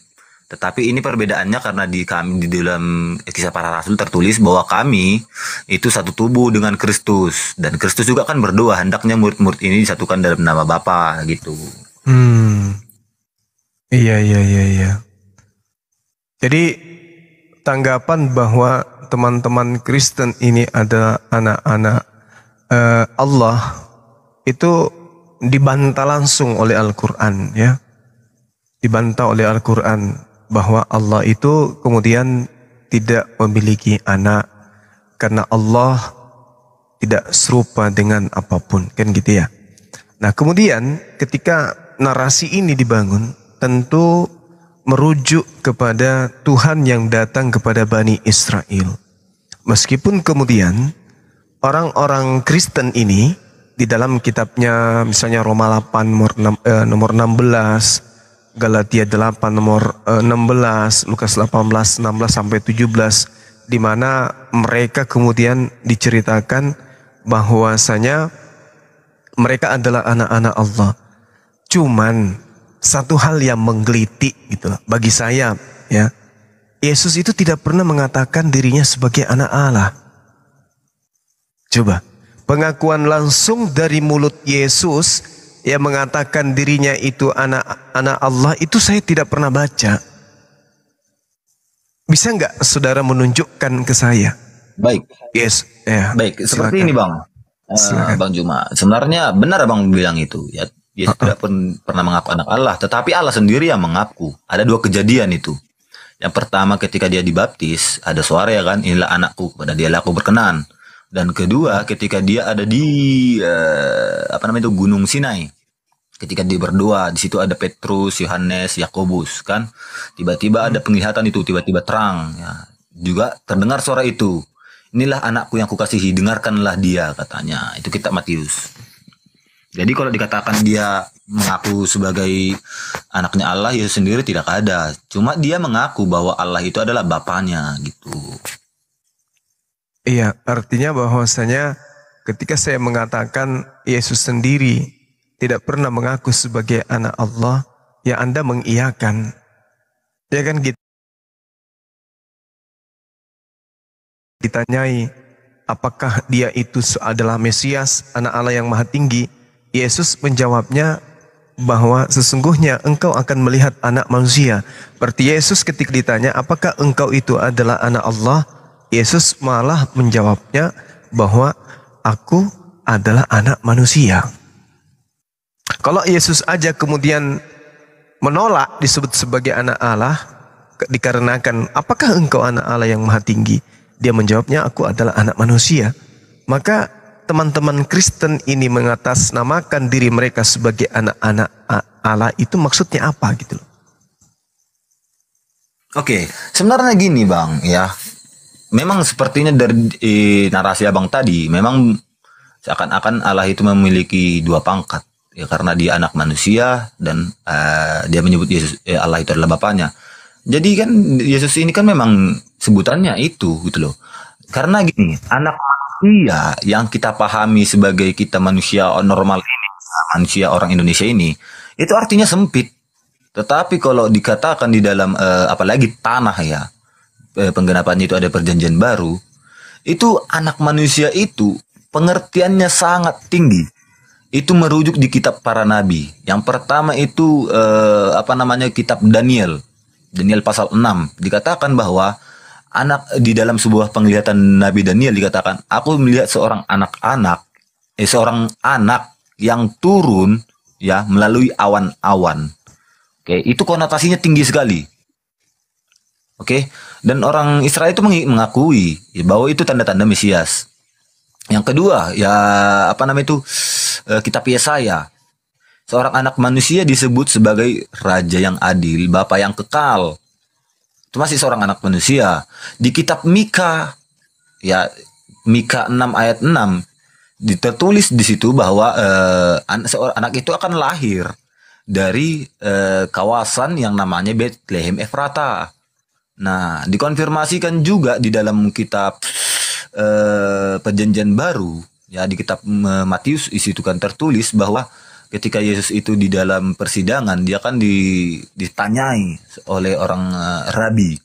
tetapi ini perbedaannya karena di dalam Kisah Para Rasul tertulis bahwa kami itu satu tubuh dengan Kristus, dan Kristus juga kan berdoa hendaknya murid-murid ini disatukan dalam nama Bapa gitu. Iya. Jadi tanggapan bahwa teman-teman Kristen ini adalah anak-anak Allah itu dibantah langsung oleh Al-Quran, ya. Dibantah oleh Al-Quran bahwa Allah itu kemudian tidak memiliki anak karena Allah tidak serupa dengan apapun, kan gitu ya. Nah, kemudian ketika narasi ini dibangun, tentu merujuk kepada Tuhan yang datang kepada Bani Israel. Meskipun kemudian orang-orang Kristen ini di dalam kitabnya misalnya Roma 8 nomor 16, Galatia 8 nomor 16, Lukas 18 16 sampai 17, di mana mereka kemudian diceritakan bahwasanya mereka adalah anak-anak Allah. Cuman satu hal yang menggelitik gitu bagi saya, ya. Yesus itu tidak pernah mengatakan dirinya sebagai anak Allah. Coba, pengakuan langsung dari mulut Yesus yang mengatakan dirinya itu anak Allah itu saya tidak pernah baca. Bisa nggak saudara menunjukkan ke saya? Baik. Yes. Ya. Baik. Seperti Silakan. ini Bang. Bang Juma. Sebenarnya benar Abang bilang itu. Ya, Yesus tidak pernah mengaku anak Allah. Tetapi Allah sendiri yang mengaku. Ada dua kejadian itu. Yang pertama ketika dia dibaptis. Ada suara ya kan. Inilah anakku. Kepada dialah aku berkenan. Dan kedua ketika dia ada di Gunung Sinai. Ketika dia berdoa, di situ ada Petrus, Yohanes, Yakobus, kan? Tiba-tiba ada penglihatan itu, tiba-tiba terang. Ya. Juga terdengar suara itu. Inilah anakku yang kukasihi, dengarkanlah dia, katanya. Itu kitab Matius. Jadi kalau dikatakan dia mengaku sebagai anaknya Allah, Yesus sendiri tidak ada. Cuma dia mengaku bahwa Allah itu adalah Bapanya, gitu. Iya, artinya bahwasanya ketika saya mengatakan Yesus sendiri tidak pernah mengaku sebagai anak Allah, ya Anda mengiyakan. Ya kan gitu. Ditanyai, apakah dia itu adalah Mesias, anak Allah yang maha tinggi? Yesus menjawabnya bahwa sesungguhnya engkau akan melihat anak manusia. Berarti Yesus ketika ditanya, apakah engkau itu adalah anak Allah? Yesus malah menjawabnya bahwa aku adalah anak manusia. Kalau Yesus aja kemudian menolak disebut sebagai anak Allah, dikarenakan apakah engkau anak Allah yang maha tinggi? Dia menjawabnya, aku adalah anak manusia. Maka teman-teman Kristen ini mengatasnamakan diri mereka sebagai anak-anak Allah, itu maksudnya apa gitu loh? Oke, sebenarnya gini Bang, ya. Memang sepertinya dari narasi Abang tadi, memang seakan-akan Allah itu memiliki dua pangkat. Ya, karena dia anak manusia dan dia menyebut Yesus Allah itu adalah Bapanya. Jadi kan Yesus ini kan memang sebutannya itu gitu loh. Karena gini, anak manusia yang kita pahami sebagai kita manusia normal ini, manusia orang Indonesia ini, itu artinya sempit. Tetapi kalau dikatakan di dalam apalagi tanah ya, penggenapannya itu ada perjanjian baru, itu anak manusia itu pengertiannya sangat tinggi. Itu merujuk di kitab para nabi. Yang pertama itu kitab Daniel. Daniel pasal 6 dikatakan bahwa di dalam sebuah penglihatan Nabi Daniel dikatakan, aku melihat seorang anak yang turun ya melalui awan-awan. Oke, itu konotasinya tinggi sekali. Oke, dan orang Israel itu mengakui bahwa itu tanda-tanda Mesias. Yang kedua ya kitab Yesaya. Seorang anak manusia disebut sebagai raja yang adil, bapa yang kekal. Itu masih seorang anak manusia. Di kitab Mika, ya Mika 6 ayat 6 ditertulis di situ bahwa seorang anak itu akan lahir dari kawasan yang namanya Bethlehem Efrata. Nah, dikonfirmasikan juga di dalam kitab Perjanjian Baru Ya di kitab Matius isi itu kan tertulis bahwa ketika Yesus itu di dalam persidangan dia kan ditanyai oleh orang rabi.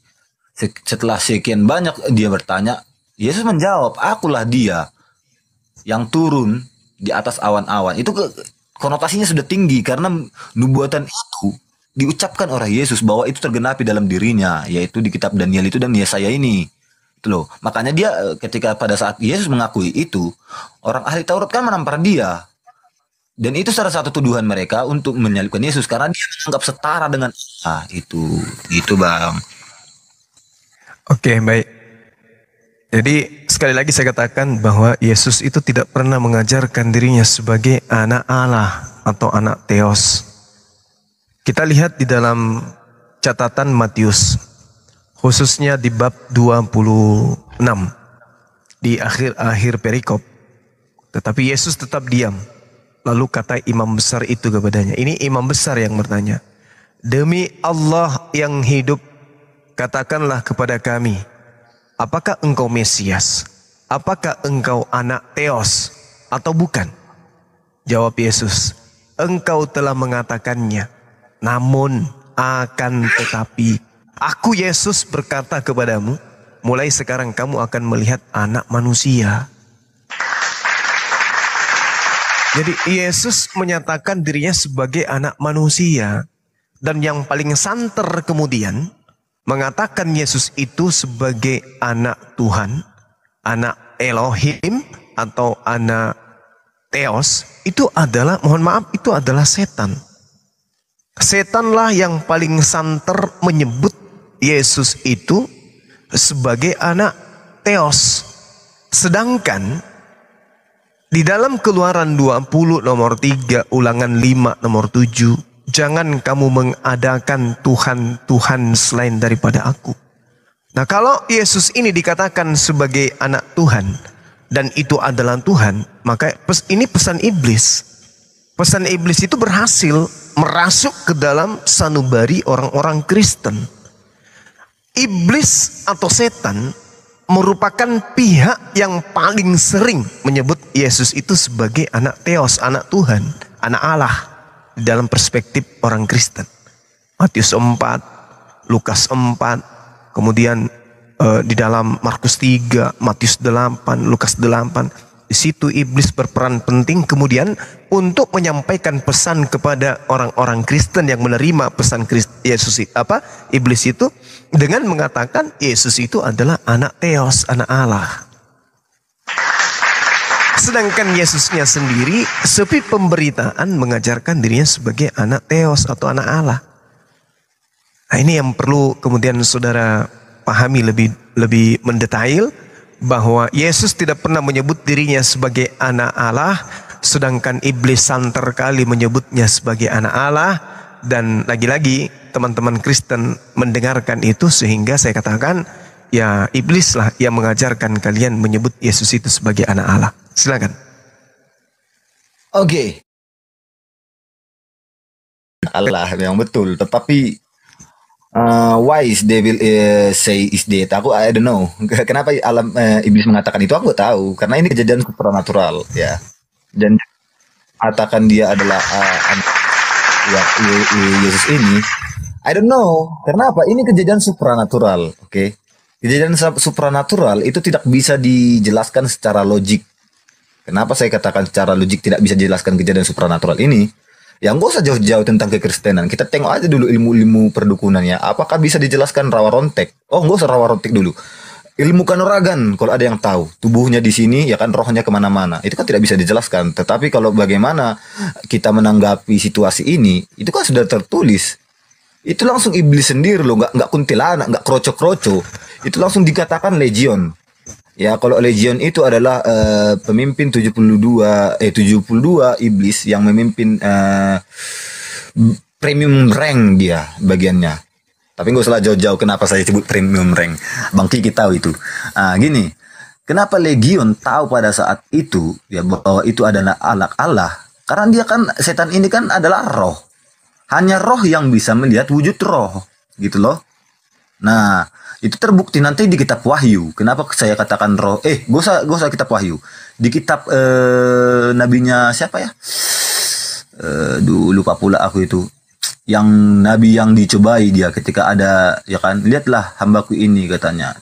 Setelah sekian banyak dia bertanya, Yesus menjawab, akulah dia yang turun di atas awan-awan. Itu konotasinya sudah tinggi karena nubuatan itu diucapkan oleh Yesus bahwa itu tergenapi dalam dirinya, yaitu di kitab Daniel itu dan Yesaya ini. Itu loh. Makanya dia ketika pada saat Yesus mengakui itu, orang ahli Taurat kan menampar dia. Dan itu salah satu tuduhan mereka untuk menyalibkan Yesus karena dia dianggap setara dengan itu Bang. Oke, baik. Jadi sekali lagi saya katakan bahwa Yesus itu tidak pernah mengajarkan dirinya sebagai anak Allah atau anak Theos. Kita lihat di dalam catatan Matius, khususnya di bab 26, di akhir-akhir perikop. Tetapi Yesus tetap diam. Lalu kata imam besar itu kepadanya, ini imam besar yang bertanya, demi Allah yang hidup, katakanlah kepada kami, apakah engkau Mesias? Apakah engkau anak Theos atau bukan? Jawab Yesus, engkau telah mengatakannya. Namun akan tetapi aku Yesus berkata kepadamu, mulai sekarang kamu akan melihat anak manusia. Jadi Yesus menyatakan dirinya sebagai anak manusia. Dan yang paling santer kemudian mengatakan Yesus itu sebagai anak Tuhan, anak Elohim atau anak Theos, itu adalah, mohon maaf, itu adalah setan. Setanlah yang paling santer menyebut Yesus itu sebagai anak Theos. Sedangkan di dalam Keluaran 20 nomor 3, Ulangan 5 nomor 7, jangan kamu mengadakan Tuhan-Tuhan selain daripada aku. Nah, kalau Yesus ini dikatakan sebagai anak Tuhan dan itu adalah Tuhan, maka ini pesan iblis. Pesan iblis itu berhasil merasuk ke dalam sanubari orang-orang Kristen. Iblis atau setan merupakan pihak yang paling sering menyebut Yesus itu sebagai anak Theos, anak Tuhan, anak Allah dalam perspektif orang Kristen. Matius 4, Lukas 4, kemudian di dalam Markus 3, Matius 8, Lukas 8. Di situ iblis berperan penting kemudian untuk menyampaikan pesan kepada orang-orang Kristen yang menerima pesan Yesus iblis itu dengan mengatakan Yesus itu adalah anak Theos, anak Allah. Sedangkan Yesusnya sendiri sepi pemberitaan mengajarkan dirinya sebagai anak Theos atau anak Allah. Nah, ini yang perlu kemudian saudara pahami lebih mendetail, bahwa Yesus tidak pernah menyebut dirinya sebagai anak Allah, sedangkan iblis santer kali menyebutnya sebagai anak Allah. Dan lagi-lagi teman-teman Kristen mendengarkan itu sehingga saya katakan, ya iblislah yang mengajarkan kalian menyebut Yesus itu sebagai anak Allah. Silakan. Oke. Allah memang betul, tetapi why is devil say is dead? I don't know. Kenapa iblis mengatakan itu? Aku tahu. Karena ini kejadian supranatural, ya. Dan katakan dia adalah Yesus ini. I don't know. Kenapa? Ini kejadian supranatural, oke? Kejadian supranatural itu tidak bisa dijelaskan secara logik. Kenapa saya katakan secara logik tidak bisa dijelaskan kejadian supranatural ini? Yang gak usah jauh-jauh tentang kekristenan. Kita tengok aja dulu ilmu-ilmu perdukunannya. Apakah bisa dijelaskan rawa rontek? Oh, gak usah rawa rontek dulu. Ilmu kanuragan, kalau ada yang tahu. Tubuhnya di sini, ya kan rohnya kemana-mana. Itu kan tidak bisa dijelaskan. Tetapi kalau bagaimana kita menanggapi situasi ini, itu kan sudah tertulis. Itu langsung iblis sendiri loh. Nggak kuntilanak, nggak kroco-kroco. Itu langsung dikatakan legion. Ya, kalau legion itu adalah pemimpin 72 iblis yang memimpin premium rank dia bagiannya. Tapi nggak usah jauh-jauh kenapa saya sebut premium rank. Bang Kiki tahu itu. Gini, kenapa legion tahu pada saat itu ya bahwa itu adalah anak Allah? Karena dia kan setan ini kan adalah roh. Hanya roh yang bisa melihat wujud roh, gitu loh. Nah, itu terbukti nanti di kitab Wahyu. Kenapa saya katakan roh? Gak usah kitab Wahyu. Di kitab nabinya siapa ya? Lupa pula aku itu. Yang nabi yang dicobai dia ketika ada, ya kan? Lihatlah hambaku ini katanya.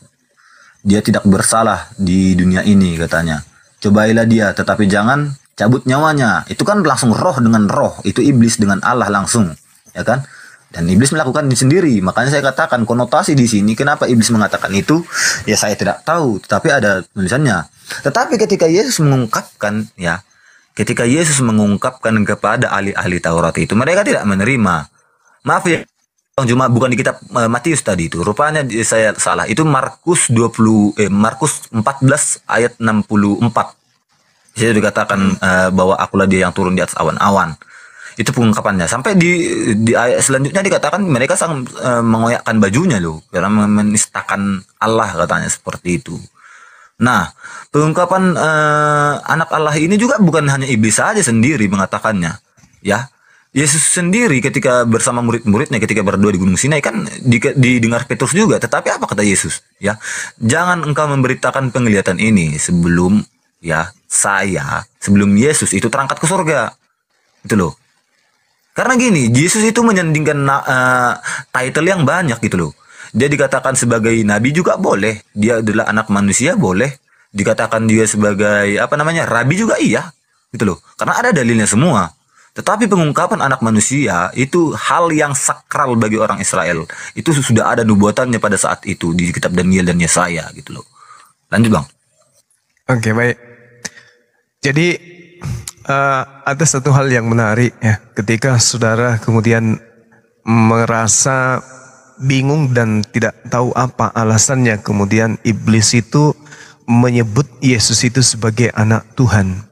Dia tidak bersalah di dunia ini katanya. Cobailah dia, tetapi jangan cabut nyawanya. Itu kan langsung roh dengan roh. Itu iblis dengan Allah langsung, ya kan? Dan iblis melakukan ini sendiri. Makanya saya katakan konotasi di sini. Kenapa iblis mengatakan itu? Ya saya tidak tahu. Tetapi ada tulisannya. Tetapi ketika Yesus mengungkapkan, ya, ketika Yesus mengungkapkan kepada ahli-ahli Taurat itu, mereka tidak menerima. Maaf ya, cuma bukan di kitab Matius tadi itu. Rupanya saya salah. Itu Markus 14 ayat 64. Saya dikatakan bahwa akulah dia yang turun di atas awan-awan. Itu pengungkapannya. Sampai di ayat selanjutnya dikatakan mereka sang mengoyakkan bajunya loh, karena menistakan Allah katanya seperti itu. Nah, pengungkapan anak Allah ini juga bukan hanya iblis saja sendiri mengatakannya, ya. Yesus sendiri ketika bersama murid-muridnya ketika berdua di Gunung Sinai kan didengar Petrus juga. Tetapi apa kata Yesus? Ya, jangan engkau memberitakan penglihatan ini sebelum sebelum Yesus itu terangkat ke surga. Itu loh. Karena gini, Yesus itu menyandingkan title yang banyak gitu loh. Dia dikatakan sebagai nabi juga boleh. Dia adalah anak manusia boleh. Dikatakan dia sebagai rabi juga iya. Gitu loh. Karena ada dalilnya semua. Tetapi pengungkapan anak manusia itu hal yang sakral bagi orang Israel. Itu sudah ada nubuatannya pada saat itu di kitab Daniel dan Yesaya gitu loh. Lanjut Bang. Oke, baik. Jadi ada satu hal yang menarik ya, ketika saudara kemudian merasa bingung dan tidak tahu apa alasannya kemudian iblis itu menyebut Yesus itu sebagai anak Tuhan.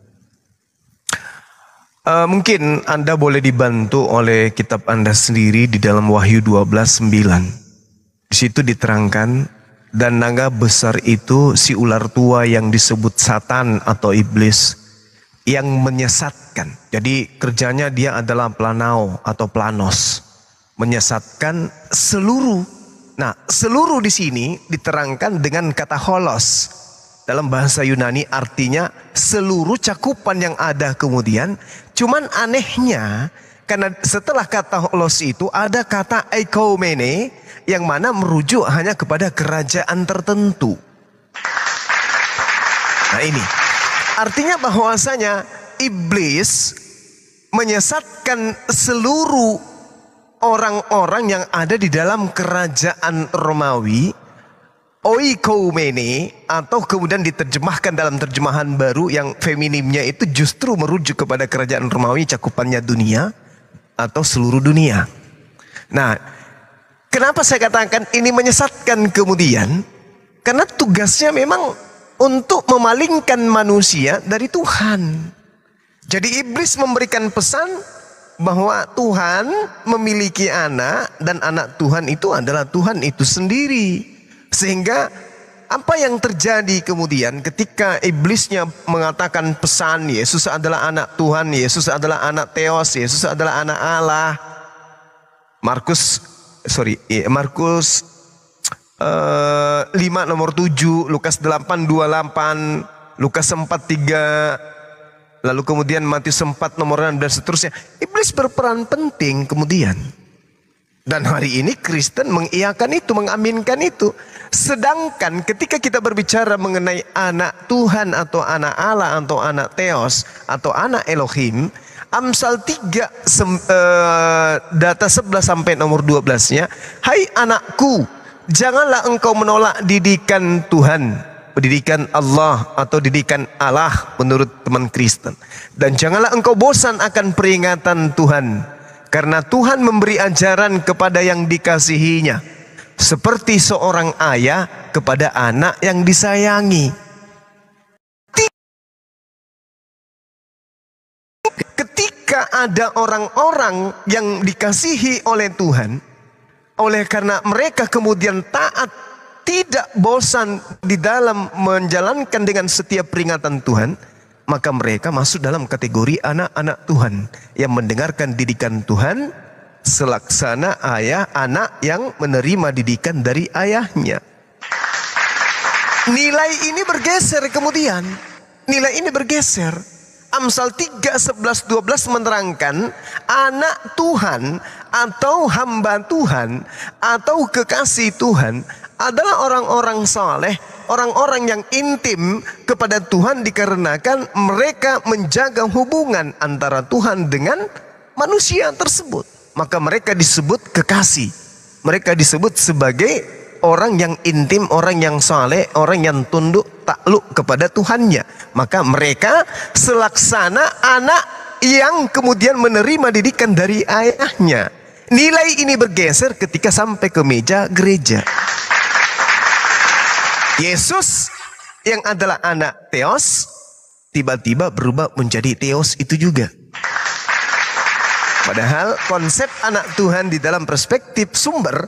Mungkin Anda boleh dibantu oleh kitab Anda sendiri di dalam Wahyu 12:9. Di situ diterangkan, dan naga besar itu si ular tua yang disebut Satan atau iblis, yang menyesatkan. Jadi kerjanya dia adalah planao atau planos, menyesatkan seluruh. Nah, seluruh di sini diterangkan dengan kata holos. Dalam bahasa Yunani artinya seluruh cakupan yang ada kemudian. Cuman anehnya karena setelah kata holos itu ada kata eikomene yang mana merujuk hanya kepada kerajaan tertentu. Nah ini. Artinya bahwasanya iblis menyesatkan seluruh orang-orang yang ada di dalam kerajaan Romawi, oikoumene, atau kemudian diterjemahkan dalam terjemahan baru yang feminimnya itu justru merujuk kepada kerajaan Romawi cakupannya dunia atau seluruh dunia. Nah, kenapa saya katakan ini menyesatkan kemudian? Karena tugasnya memang untuk memalingkan manusia dari Tuhan. Jadi iblis memberikan pesan bahwa Tuhan memiliki anak dan anak Tuhan itu adalah Tuhan itu sendiri. Sehingga apa yang terjadi kemudian ketika iblisnya mengatakan pesan Yesus adalah anak Tuhan, Yesus adalah anak Theos, Yesus adalah anak Allah. Markus 5 nomor 7, Lukas 8:28, Lukas 4:3, lalu kemudian Matius 4 nomor 6 dan seterusnya. Iblis berperan penting kemudian. Dan hari ini Kristen mengiyakan itu, mengaminkan itu. Sedangkan ketika kita berbicara mengenai anak Tuhan atau anak Allah atau anak Theos atau anak Elohim, Amsal 3 data 11 sampai nomor 12-nya, hai anakku, janganlah engkau menolak didikan Tuhan, didikan Allah atau didikan Allah menurut teman Kristen. Dan janganlah engkau bosan akan peringatan Tuhan. Karena Tuhan memberi ajaran kepada yang dikasihinya, seperti seorang ayah kepada anak yang disayangi. Ketika ada orang-orang yang dikasihi oleh Tuhan, oleh karena mereka kemudian taat, tidak bosan di dalam menjalankan dengan setiap peringatan Tuhan, maka mereka masuk dalam kategori anak-anak Tuhan yang mendengarkan didikan Tuhan selaksana ayah anak yang menerima didikan dari ayahnya. Nilai ini bergeser kemudian. Nilai ini bergeser. Amsal 3, 11, 12 menerangkan anak Tuhan atau hamba Tuhan atau kekasih Tuhan adalah orang-orang saleh, orang-orang yang intim kepada Tuhan dikarenakan mereka menjaga hubungan antara Tuhan dengan manusia tersebut. Maka mereka disebut kekasih. Mereka disebut sebagai orang yang intim, orang yang saleh, orang yang tunduk takluk kepada Tuhannya. Maka mereka selaksana anak yang kemudian menerima didikan dari ayahnya. Nilai ini bergeser ketika sampai ke meja gereja. Yesus yang adalah anak Theos tiba-tiba berubah menjadi Theos itu juga. Padahal konsep anak Tuhan di dalam perspektif sumber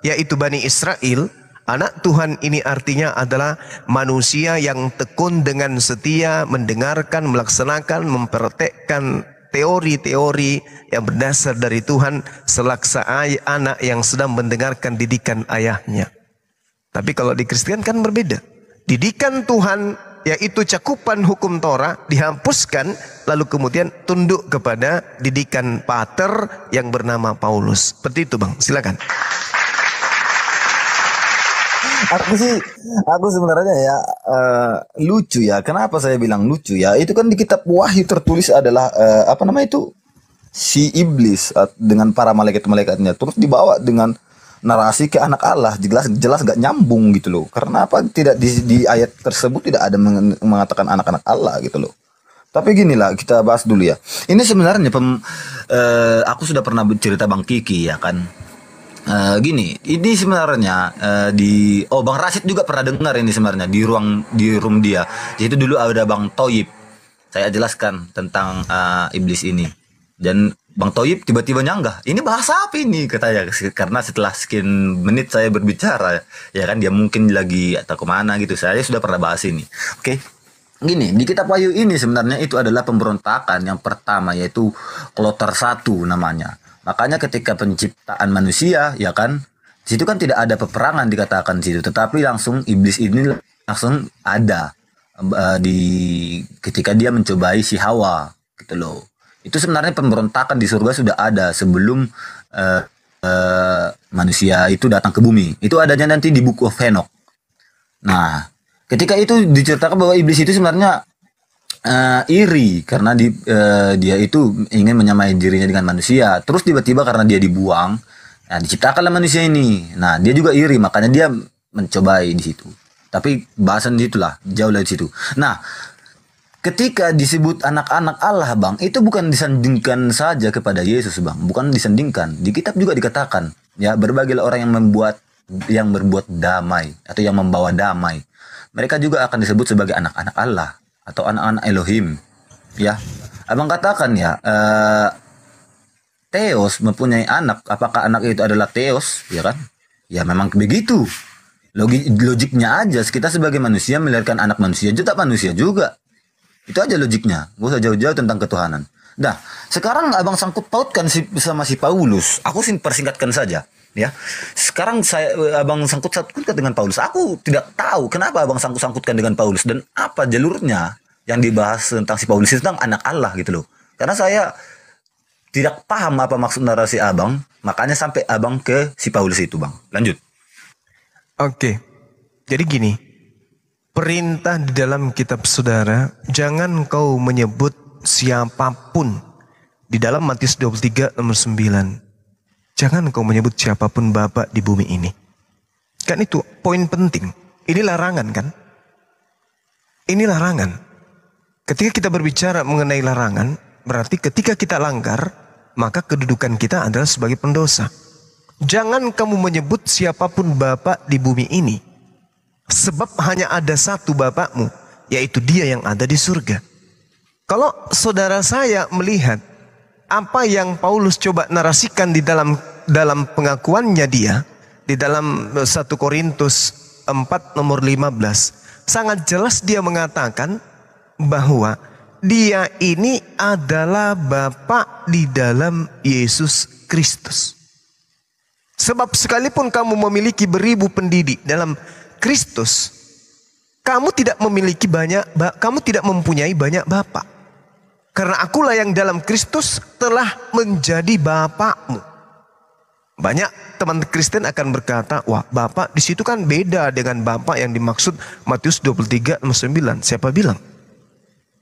yaitu Bani Israel, anak Tuhan ini artinya adalah manusia yang tekun dengan setia mendengarkan, melaksanakan, mempraktekkan teori-teori yang berdasar dari Tuhan selaksa anak yang sedang mendengarkan didikan ayahnya. Tapi kalau di Kristen kan berbeda. Didikan Tuhan yaitu cakupan hukum Torah dihapuskan lalu kemudian tunduk kepada didikan pater yang bernama Paulus. Seperti itu Bang, silakan. Aku sebenarnya ya lucu ya. Kenapa saya bilang lucu ya? Itu kan di kitab Wahyu tertulis adalah apa namanya itu, si iblis dengan para malaikat-malaikatnya terus dibawa dengan narasi ke anak Allah, jelas gak nyambung gitu loh. Karena apa? Tidak di ayat tersebut tidak ada mengatakan anak-anak Allah gitu loh. Tapi gini lah, kita bahas dulu ya. Ini sebenarnya aku sudah pernah bercerita Bang Kiki ya kan. Gini, ini sebenarnya Bang Rashid juga pernah dengar ini sebenarnya di room dia. Jadi dulu ada Bang Toyib. Saya jelaskan tentang iblis ini. Dan Bang Toyib tiba-tiba nyanggah, ini bahasa apa ini katanya, karena setelah sekian menit saya berbicara ya kan, dia mungkin lagi atau kemana gitu. Saya sudah pernah bahas ini. Oke. Gini, di kitab Wahyu ini sebenarnya itu adalah pemberontakan yang pertama, yaitu Kloter 1 namanya. Makanya ketika penciptaan manusia ya kan, situ kan tidak ada peperangan dikatakan situ, tetapi langsung iblis ini langsung ada ketika dia mencobai si Hawa gitu loh. Itu sebenarnya pemberontakan di surga sudah ada sebelum manusia itu datang ke bumi. Itu adanya nanti di Book of Enoch. Nah, ketika itu diceritakan bahwa iblis itu sebenarnya iri karena dia itu ingin menyamai dirinya dengan manusia. Terus tiba-tiba karena dia dibuang, nah diciptakanlah manusia ini. Nah, dia juga iri, makanya dia mencobai di situ. Tapi bahasan itulah jauh dari situ. Nah, ketika disebut anak-anak Allah Bang, itu bukan disandingkan saja kepada Yesus Bang, bukan disandingkan. Di kitab juga dikatakan, ya berbagai orang yang berbuat damai atau yang membawa damai. Mereka juga akan disebut sebagai anak-anak Allah atau anak-anak Elohim. Ya, Abang katakan ya, Theos mempunyai anak, apakah anak itu adalah Theos, ya kan? Ya memang begitu. Logiknya aja, kita sebagai manusia melahirkan anak manusia, tetap manusia juga. Itu aja logiknya, gak usah jauh-jauh tentang ketuhanan. Nah, sekarang Abang sangkut pautkan sama si Paulus. Aku persingkatkan saja, ya. Sekarang Abang sangkut-sangkutkan dengan Paulus. Aku tidak tahu kenapa Abang sangkut-sangkutkan dengan Paulus dan apa jalurnya yang dibahas tentang si Paulus itu tentang anak Allah gitu loh. Karena saya tidak paham apa maksud narasi Abang, makanya sampai Abang ke si Paulus itu Bang. Lanjut. Oke, jadi gini. Perintah di dalam kitab saudara, jangan kau menyebut siapapun. Di dalam Matius 23 nomor 9. Jangan kau menyebut siapapun Bapa di bumi ini. Kan itu poin penting. Ini larangan kan? Ini larangan. Ketika kita berbicara mengenai larangan, berarti ketika kita langgar, maka kedudukan kita adalah sebagai pendosa. Jangan kamu menyebut siapapun Bapa di bumi ini. Sebab hanya ada satu Bapakmu, yaitu Dia yang ada di surga. Kalau saudara saya melihat apa yang Paulus coba narasikan di dalam pengakuannya dia, di dalam 1 Korintus 4 nomor 15, sangat jelas dia mengatakan bahwa Dia ini adalah Bapa di dalam Yesus Kristus. Sebab sekalipun kamu memiliki beribu pendidik dalam Kristus, kamu tidak mempunyai banyak bapak. Karena akulah yang dalam Kristus telah menjadi bapakmu. Banyak teman Kristen akan berkata, wah bapak di situ kan beda dengan bapak yang dimaksud Matius 23:9. Siapa bilang?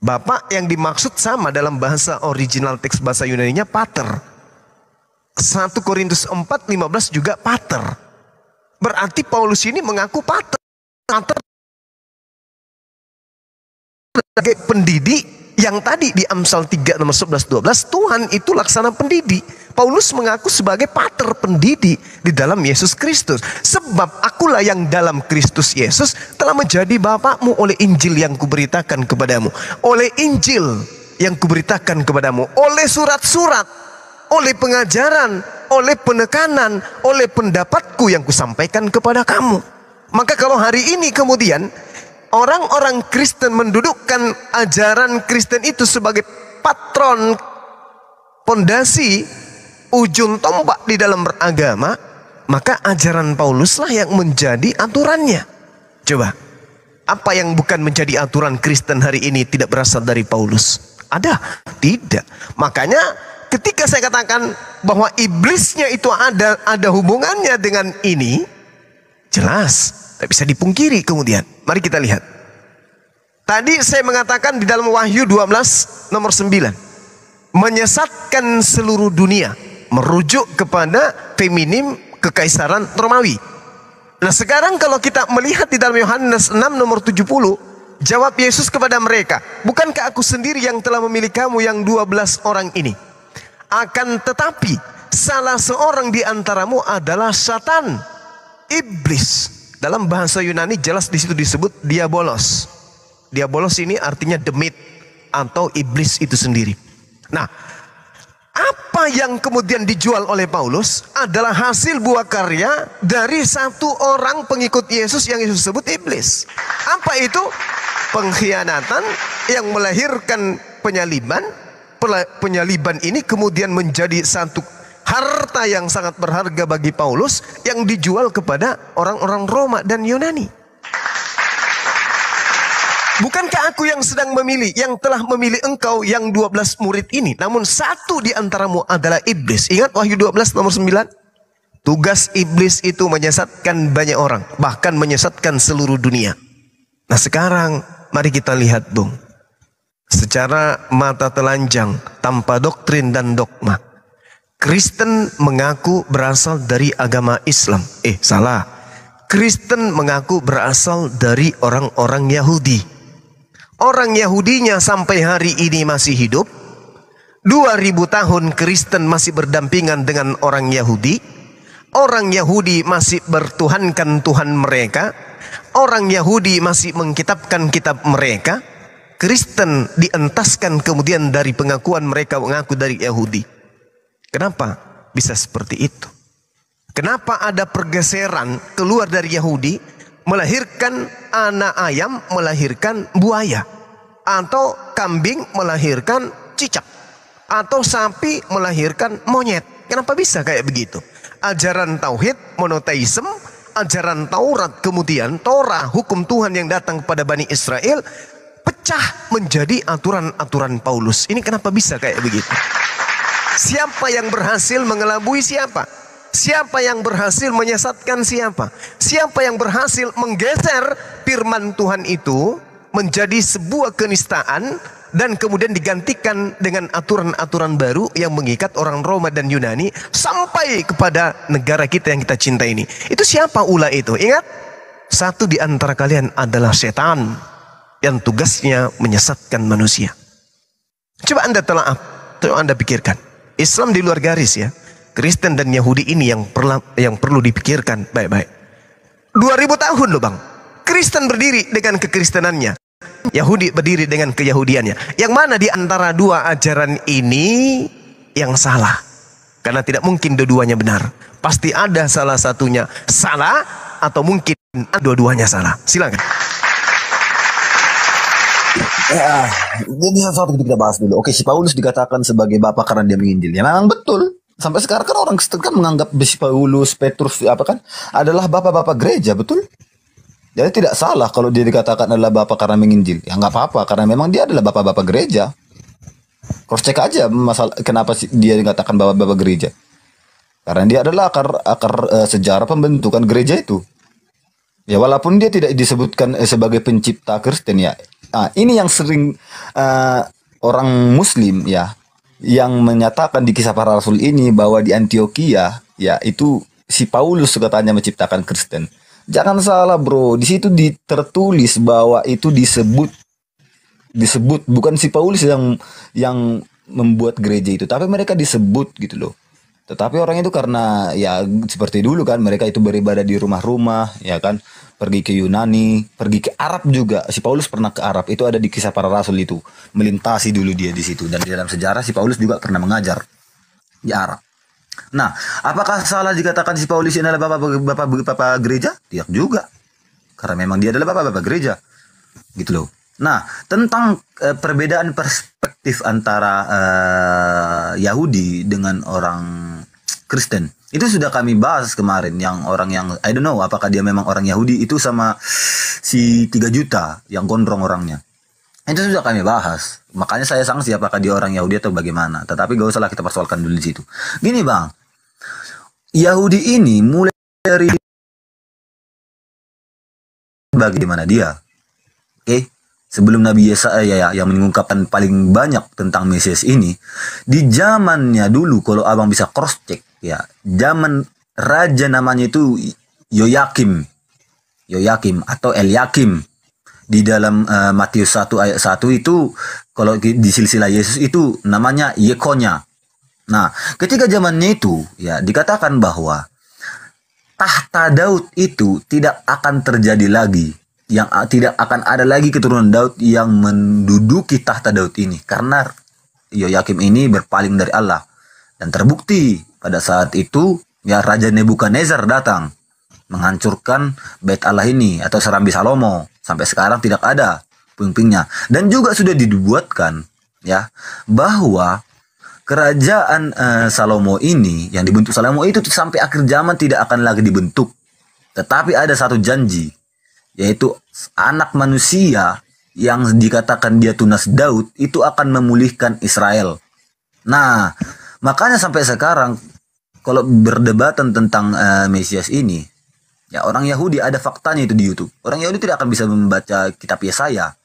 Bapak yang dimaksud sama dalam bahasa original teks bahasa Yunaninya pater. 1 Korintus 4:15 juga pater. Berarti Paulus ini mengaku pater. Sebagai pendidik yang tadi di Amsal 3:11-12, Tuhan itu laksana pendidik. Paulus mengaku sebagai pater pendidik di dalam Yesus Kristus. Sebab akulah yang dalam Kristus Yesus telah menjadi bapakmu oleh Injil yang kuberitakan kepadamu. Oleh Injil yang kuberitakan kepadamu. Oleh surat-surat. Oleh pengajaran. Oleh penekanan. Oleh pendapatku yang kusampaikan kepada kamu. Maka kalau hari ini kemudian orang-orang Kristen mendudukkan ajaran Kristen itu sebagai patron, pondasi, ujung tombak di dalam beragama, maka ajaran Pauluslah yang menjadi aturannya. Coba, apa yang bukan menjadi aturan Kristen hari ini tidak berasal dari Paulus? Ada? Tidak. Makanya ketika saya katakan bahwa iblisnya itu ada hubungannya dengan ini, jelas, tidak bisa dipungkiri kemudian. Mari kita lihat. Tadi saya mengatakan di dalam Wahyu 12:9. Menyesatkan seluruh dunia. Merujuk kepada feminim kekaisaran Romawi. Nah sekarang kalau kita melihat di dalam Yohanes 6:70. Jawab Yesus kepada mereka. Bukankah aku sendiri yang telah memilih kamu yang 12 orang ini? Akan tetapi salah seorang di antaramu adalah Satan. Iblis. Dalam bahasa Yunani jelas di situ disebut diabolos. Diabolos ini artinya demit atau iblis itu sendiri. Nah, apa yang kemudian dijual oleh Paulus adalah hasil buah karya dari satu orang pengikut Yesus yang Yesus sebut iblis. Apa itu? Pengkhianatan yang melahirkan penyaliban. Penyaliban ini kemudian menjadi satu harta yang sangat berharga bagi Paulus yang dijual kepada orang-orang Roma dan Yunani. Bukankah aku yang sedang memilih, yang telah memilih engkau yang 12 murid ini, namun satu di antaramu adalah iblis. Ingat Wahyu 12:9? Tugas iblis itu menyesatkan banyak orang, bahkan menyesatkan seluruh dunia. Nah sekarang mari kita lihat Bung, secara mata telanjang tanpa doktrin dan dogma, Kristen mengaku berasal dari agama Islam. Salah. Kristen mengaku berasal dari orang-orang Yahudi. Orang Yahudinya sampai hari ini masih hidup. 2000 tahun Kristen masih berdampingan dengan orang Yahudi. Orang Yahudi masih bertuhankan Tuhan mereka. Orang Yahudi masih mengkitabkan kitab mereka. Kristen dientaskan kemudian dari pengakuan mereka mengaku dari Yahudi. Kenapa bisa seperti itu? Kenapa ada pergeseran keluar dari Yahudi, melahirkan anak ayam, melahirkan buaya, atau kambing melahirkan cicak, atau sapi melahirkan monyet? Kenapa bisa kayak begitu? Ajaran tauhid, monoteisme, ajaran Taurat, kemudian Torah, hukum Tuhan yang datang kepada Bani Israel, pecah menjadi aturan-aturan Paulus. Ini kenapa bisa kayak begitu? Siapa yang berhasil mengelabui siapa? Siapa yang berhasil menyesatkan siapa? Siapa yang berhasil menggeser firman Tuhan itu menjadi sebuah kenistaan dan kemudian digantikan dengan aturan-aturan baru yang mengikat orang Roma dan Yunani sampai kepada negara kita yang kita cintai ini? Itu siapa ulah itu? Ingat, satu di antara kalian adalah setan yang tugasnya menyesatkan manusia. Coba Anda telaah, coba Anda pikirkan. Islam di luar garis ya. Kristen dan Yahudi ini yang perlu dipikirkan baik-baik. 2000 tahun loh Bang. Kristen berdiri dengan kekristenannya. Yahudi berdiri dengan keyahudiannya. Yang mana di antara dua ajaran ini yang salah? Karena tidak mungkin dua-duanya benar. Pasti ada salah satunya salah atau mungkin dua-duanya salah. Silakan. Jadi sesuatu kita bahas dulu. Oke, si Paulus dikatakan sebagai bapak karena dia menginjil. Ya memang betul. Sampai sekarang kan orang Kristen kan menganggap Bishop Paulus, Petrus apa kan adalah bapak-bapak gereja, betul? Jadi tidak salah kalau dia dikatakan adalah bapak karena menginjil. Ya nggak apa-apa karena memang dia adalah bapak-bapak gereja. Cross check aja masalah kenapa sih dia dikatakan bapak-bapak gereja. Karena dia adalah akar sejarah pembentukan gereja itu. Ya walaupun dia tidak disebutkan sebagai pencipta Kristen ya. Ini yang sering orang Muslim ya yang menyatakan di Kisah Para Rasul ini bahwa di Antioquia ya itu si Paulus katanya menciptakan Kristen. Jangan salah bro, di situ tertulis bahwa itu disebut bukan si Paulus yang membuat gereja itu, tapi mereka disebut gitu loh. Tetapi orang itu karena ya seperti dulu kan mereka itu beribadah di rumah-rumah ya kan, pergi ke Yunani, pergi ke Arab juga. Si Paulus pernah ke Arab, itu ada di Kisah Para Rasul itu. Melintasi dulu dia di situ dan di dalam sejarah si Paulus juga pernah mengajar di Arab. Nah, apakah salah dikatakan si Paulus ini adalah bapak gereja? Tidak juga. Karena memang dia adalah bapak gereja. Gitu loh. Nah, tentang perbedaan perspektif antara Yahudi dengan orang Kristen, itu sudah kami bahas kemarin. Yang orang yang I don't know apakah dia memang orang Yahudi itu sama si 3 juta yang gondrong orangnya. Itu sudah kami bahas. Makanya saya sanksi apakah dia orang Yahudi atau bagaimana. Tetapi gak usahlah kita persoalkan dulu di situ. Gini bang, Yahudi ini mulai dari bagaimana dia, oke? Sebelum Nabi Yesaya yang mengungkapkan paling banyak tentang Mesias ini, di zamannya dulu kalau abang bisa cross check ya, zaman raja namanya itu Yoyakim atau Eliakim. Di dalam Matius 1 ayat 1 itu kalau di silsilah Yesus itu namanya Yekonya. Nah, ketika zamannya itu ya dikatakan bahwa tahta Daud itu tidak akan terjadi lagi. Yang tidak akan ada lagi keturunan Daud yang menduduki tahta Daud ini. Karena Yoyakim ini berpaling dari Allah. Dan terbukti pada saat itu ya Raja Nebukadnezar datang menghancurkan bait Allah ini atau Serambi Salomo. Sampai sekarang tidak ada puing-puingnya. Dan juga sudah dibuatkan ya bahwa kerajaan Salomo ini yang dibentuk Salomo itu sampai akhir zaman tidak akan lagi dibentuk. Tetapi ada satu janji, yaitu anak manusia yang dikatakan dia tunas Daud itu akan memulihkan Israel. Nah, makanya sampai sekarang kalau berdebatan tentang Mesias ini, ya orang Yahudi ada faktanya itu di YouTube. Orang Yahudi tidak akan bisa membaca kitab Yesaya.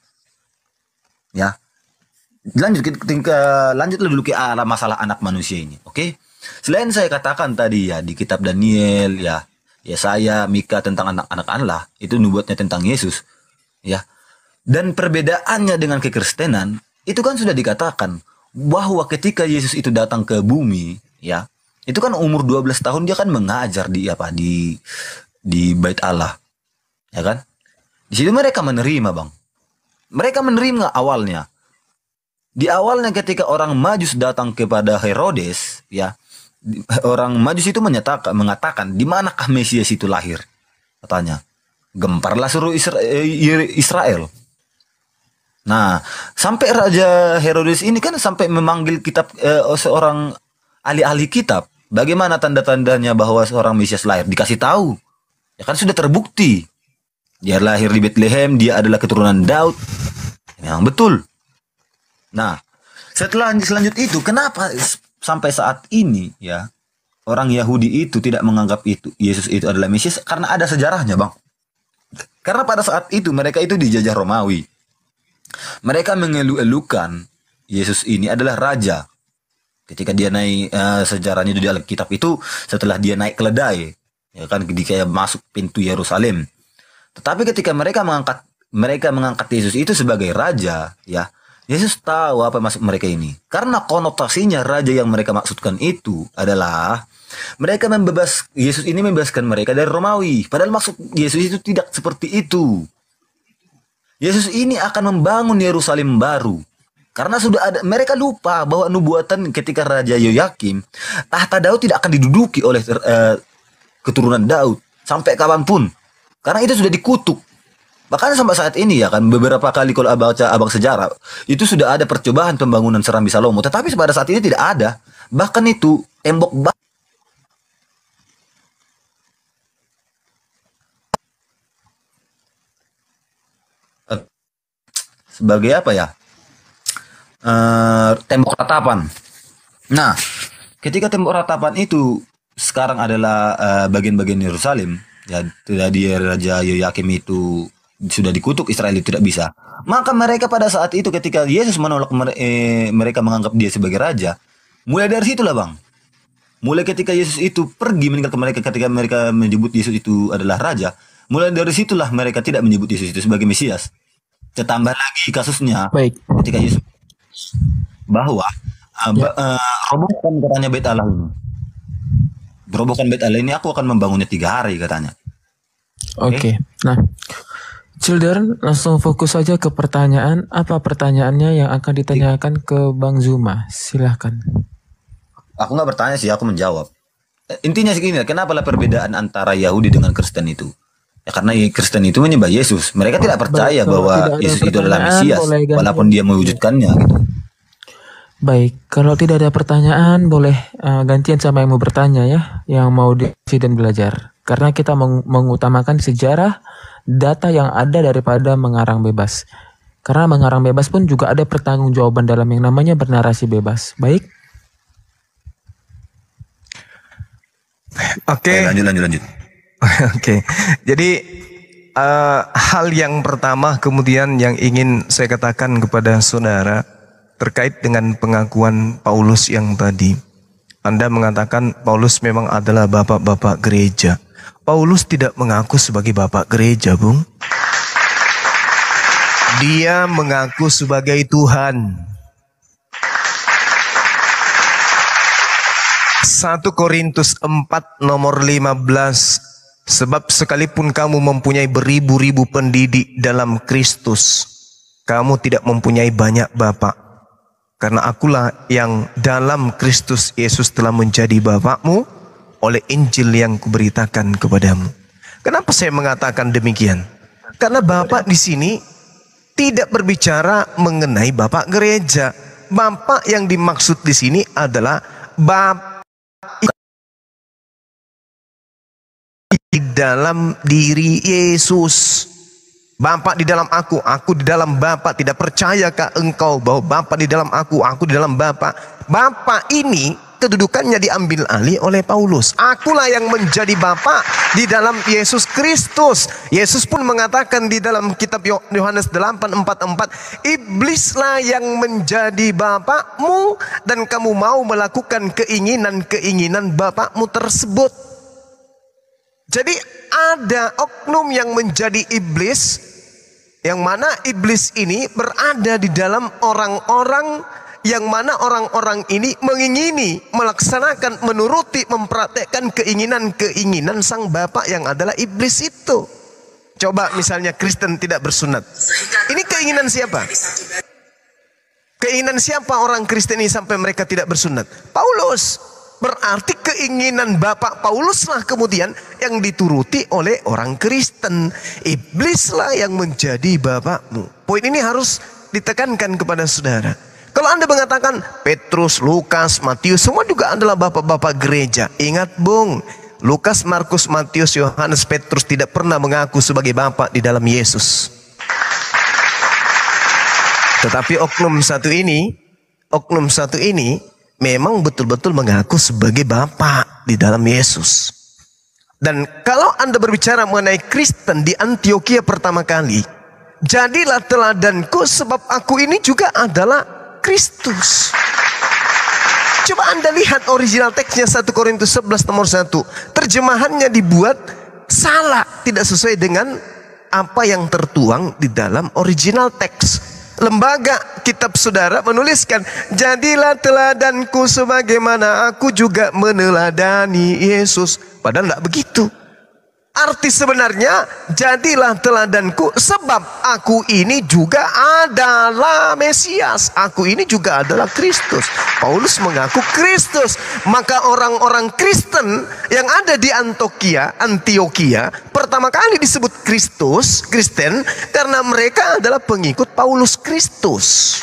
Ya. Lanjutlah dulu ke arah masalah anak manusia ini, oke? Selain saya katakan tadi ya di kitab Daniel ya, Yesaya, Mika tentang anak-anak Allah, itu nubuatnya tentang Yesus, ya. Dan perbedaannya dengan kekristenan, itu kan sudah dikatakan bahwa ketika Yesus itu datang ke bumi, ya, itu kan umur 12 tahun dia kan mengajar di bait Allah, ya kan? Di situ mereka menerima, bang. Mereka menerima awalnya. Di awalnya ketika orang Majus datang kepada Herodes, ya. Orang Majus itu mengatakan di manakah Mesias itu lahir, katanya. Gemparlah seluruh Israel. Nah, sampai Raja Herodes ini kan sampai memanggil kitab seorang ahli-ahli kitab. Bagaimana tanda-tandanya bahwa seorang Mesias lahir? Dikasih tahu. Ya kan sudah terbukti. Dia lahir di Bethlehem, dia adalah keturunan Daud. Memang betul. Nah, setelah selanjutnya itu kenapa sampai saat ini ya orang Yahudi itu tidak menganggap itu Yesus itu adalah Mesias? Karena ada sejarahnya, bang. Karena pada saat itu mereka itu dijajah Romawi. Mereka mengeluh-elukan Yesus ini adalah raja. Ketika dia naik sejarahnya di Alkitab itu setelah dia naik keledai, ya kan, ketika masuk pintu Yerusalem. Tetapi ketika mereka mengangkat Yesus itu sebagai raja, ya Yesus tahu apa maksud mereka ini. Karena konotasinya raja yang mereka maksudkan itu adalah Yesus ini membebaskan mereka dari Romawi. Padahal maksud Yesus itu tidak seperti itu. Yesus ini akan membangun Yerusalem baru. Karena sudah ada, mereka lupa bahwa nubuatan ketika Raja Yoyakim, tahta Daud tidak akan diduduki oleh keturunan Daud sampai kapanpun. Karena itu sudah dikutuk. Bahkan sampai saat ini ya kan beberapa kali kalau baca abang sejarah itu sudah ada percobaan pembangunan Serambi Salomo, tetapi pada saat ini tidak ada. Bahkan itu tembok sebagai apa ya? Tembok ratapan. Nah, ketika tembok ratapan itu sekarang adalah bagian-bagian Yerusalem, ya di Raja Yoyakim itu sudah dikutuk, Israel itu tidak bisa. Maka mereka pada saat itu ketika Yesus menolak mereka menganggap dia sebagai raja, mulai dari situlah bang. Mulai ketika Yesus itu pergi meninggalkan mereka, ketika mereka menyebut Yesus itu adalah raja, mulai dari situlah mereka tidak menyebut Yesus itu sebagai Mesias. Ditambah lagi kasusnya, ketika Yesus bahwa robohkan katanya bait Allah ini. Robohkan bait Allah ini, aku akan membangunnya 3 hari katanya. Oke. Nah, Children, langsung fokus saja ke pertanyaan. Apa pertanyaannya yang akan ditanyakan ke Bang Zuma? Silahkan. Aku nggak bertanya sih, aku menjawab. Intinya segini, kenapa lah perbedaan antara Yahudi dengan Kristen itu? Ya karena Kristen itu menyembah Yesus. Mereka tidak percaya bahwa Yesus itu adalah Mesias, walaupun dia mewujudkannya gitu. Baik, kalau tidak ada pertanyaan, boleh gantian sama yang mau bertanya ya, yang mau diskusi dan belajar. Karena kita mengutamakan sejarah, data yang ada daripada mengarang bebas. Karena mengarang bebas pun juga ada pertanggungjawaban dalam yang namanya bernarasi bebas. Baik. Oke. Lanjut. Oke. Jadi hal yang pertama kemudian yang ingin saya katakan kepada saudara terkait dengan pengakuan Paulus yang tadi. Anda mengatakan Paulus memang adalah bapak-bapak gereja. Paulus tidak mengaku sebagai bapak gereja, Bung. Dia mengaku sebagai Tuhan. 1 Korintus 4 nomor 15. Sebab sekalipun kamu mempunyai beribu-ribu pendidik dalam Kristus, kamu tidak mempunyai banyak bapak. Karena akulah yang dalam Kristus Yesus telah menjadi bapakmu oleh Injil yang kuberitakan kepadamu. Kenapa saya mengatakan demikian? Karena bapak di sini tidak berbicara mengenai bapak gereja. Bapak yang dimaksud di sini adalah bapak di dalam diri Yesus. Bapa di dalam aku di dalam Bapa. Tidak percayakah engkau bahwa Bapa di dalam aku di dalam Bapa? Bapa ini kedudukannya diambil alih oleh Paulus. Akulah yang menjadi Bapa di dalam Yesus Kristus. Yesus pun mengatakan di dalam kitab Yohanes 8:44, iblislah yang menjadi bapakmu dan kamu mau melakukan keinginan-keinginan bapakmu tersebut. Jadi ada oknum yang menjadi iblis, yang mana iblis ini berada di dalam orang-orang yang mana orang-orang ini mengingini, melaksanakan, menuruti, mempraktekkan keinginan-keinginan sang bapak yang adalah iblis itu. Coba misalnya Kristen tidak bersunat. Ini keinginan siapa? Keinginan siapa orang Kristen ini sampai mereka tidak bersunat? Paulus. Berarti keinginan Bapak Pauluslah kemudian yang dituruti oleh orang Kristen. Iblislah yang menjadi bapakmu. Poin ini harus ditekankan kepada saudara. Kalau Anda mengatakan Petrus, Lukas, Matius semua juga adalah bapak-bapak gereja. Ingat Bung, Lukas, Markus, Matius, Yohanes, Petrus tidak pernah mengaku sebagai bapak di dalam Yesus. Tetapi oknum satu ini memang betul-betul mengaku sebagai Bapa di dalam Yesus. Dan kalau Anda berbicara mengenai Kristen di Antiokhia pertama kali, jadilah teladanku sebab aku ini juga adalah Kristus. Coba Anda lihat original teksnya 1 Korintus 11 nomor 1. Terjemahannya dibuat salah, tidak sesuai dengan apa yang tertuang di dalam original teks. Lembaga kitab saudara menuliskan, jadilah teladanku sebagaimana aku juga meneladani Yesus. Padahal tidak begitu. Arti sebenarnya, jadilah teladanku sebab aku ini juga adalah Mesias. Aku ini juga adalah Kristus. Paulus mengaku Kristus. Maka orang-orang Kristen yang ada di Antiokhia pertama kali disebut Kristen karena mereka adalah pengikut Paulus Kristus.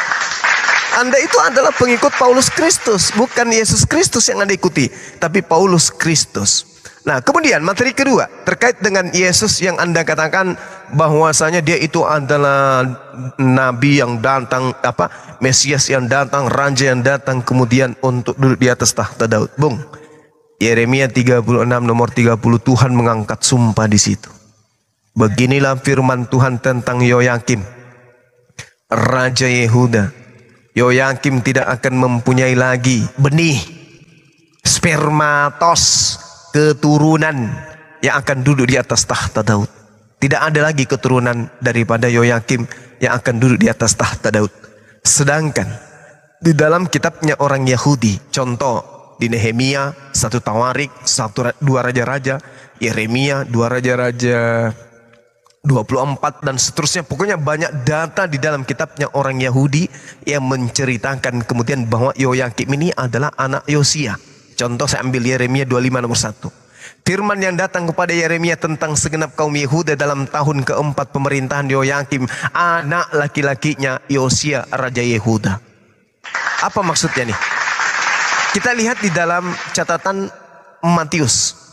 Anda itu adalah pengikut Paulus Kristus, bukan Yesus Kristus yang Anda ikuti, tapi Paulus Kristus. Nah, kemudian materi kedua terkait dengan Yesus yang Anda katakan bahwasanya dia itu adalah nabi yang datang, Mesias yang datang, raja yang datang kemudian untuk duduk di atas tahta Daud. Bung, Yeremia 36 nomor 30, Tuhan mengangkat sumpah di situ. Beginilah firman Tuhan tentang Yoyakim, raja Yehuda. Yoyakim tidak akan mempunyai lagi benih, spermatos, keturunan yang akan duduk di atas tahta Daud. Tidak ada lagi keturunan daripada Yoyakim yang akan duduk di atas tahta Daud. Sedangkan di dalam kitabnya orang Yahudi, contoh di Nehemia, 1 Tawarik, 2 Raja-Raja, Yeremia, 2 Raja-Raja 24 dan seterusnya. Pokoknya banyak data di dalam kitabnya orang Yahudi yang menceritakan kemudian bahwa Yoyakim ini adalah anak Yosia. Contoh saya ambil Yeremia 25 nomor 1. Firman yang datang kepada Yeremia tentang segenap kaum Yehuda dalam tahun keempat pemerintahan Yoyakim, anak laki-lakinya Yosia raja Yehuda. Apa maksudnya nih? Kita lihat di dalam catatan Matius.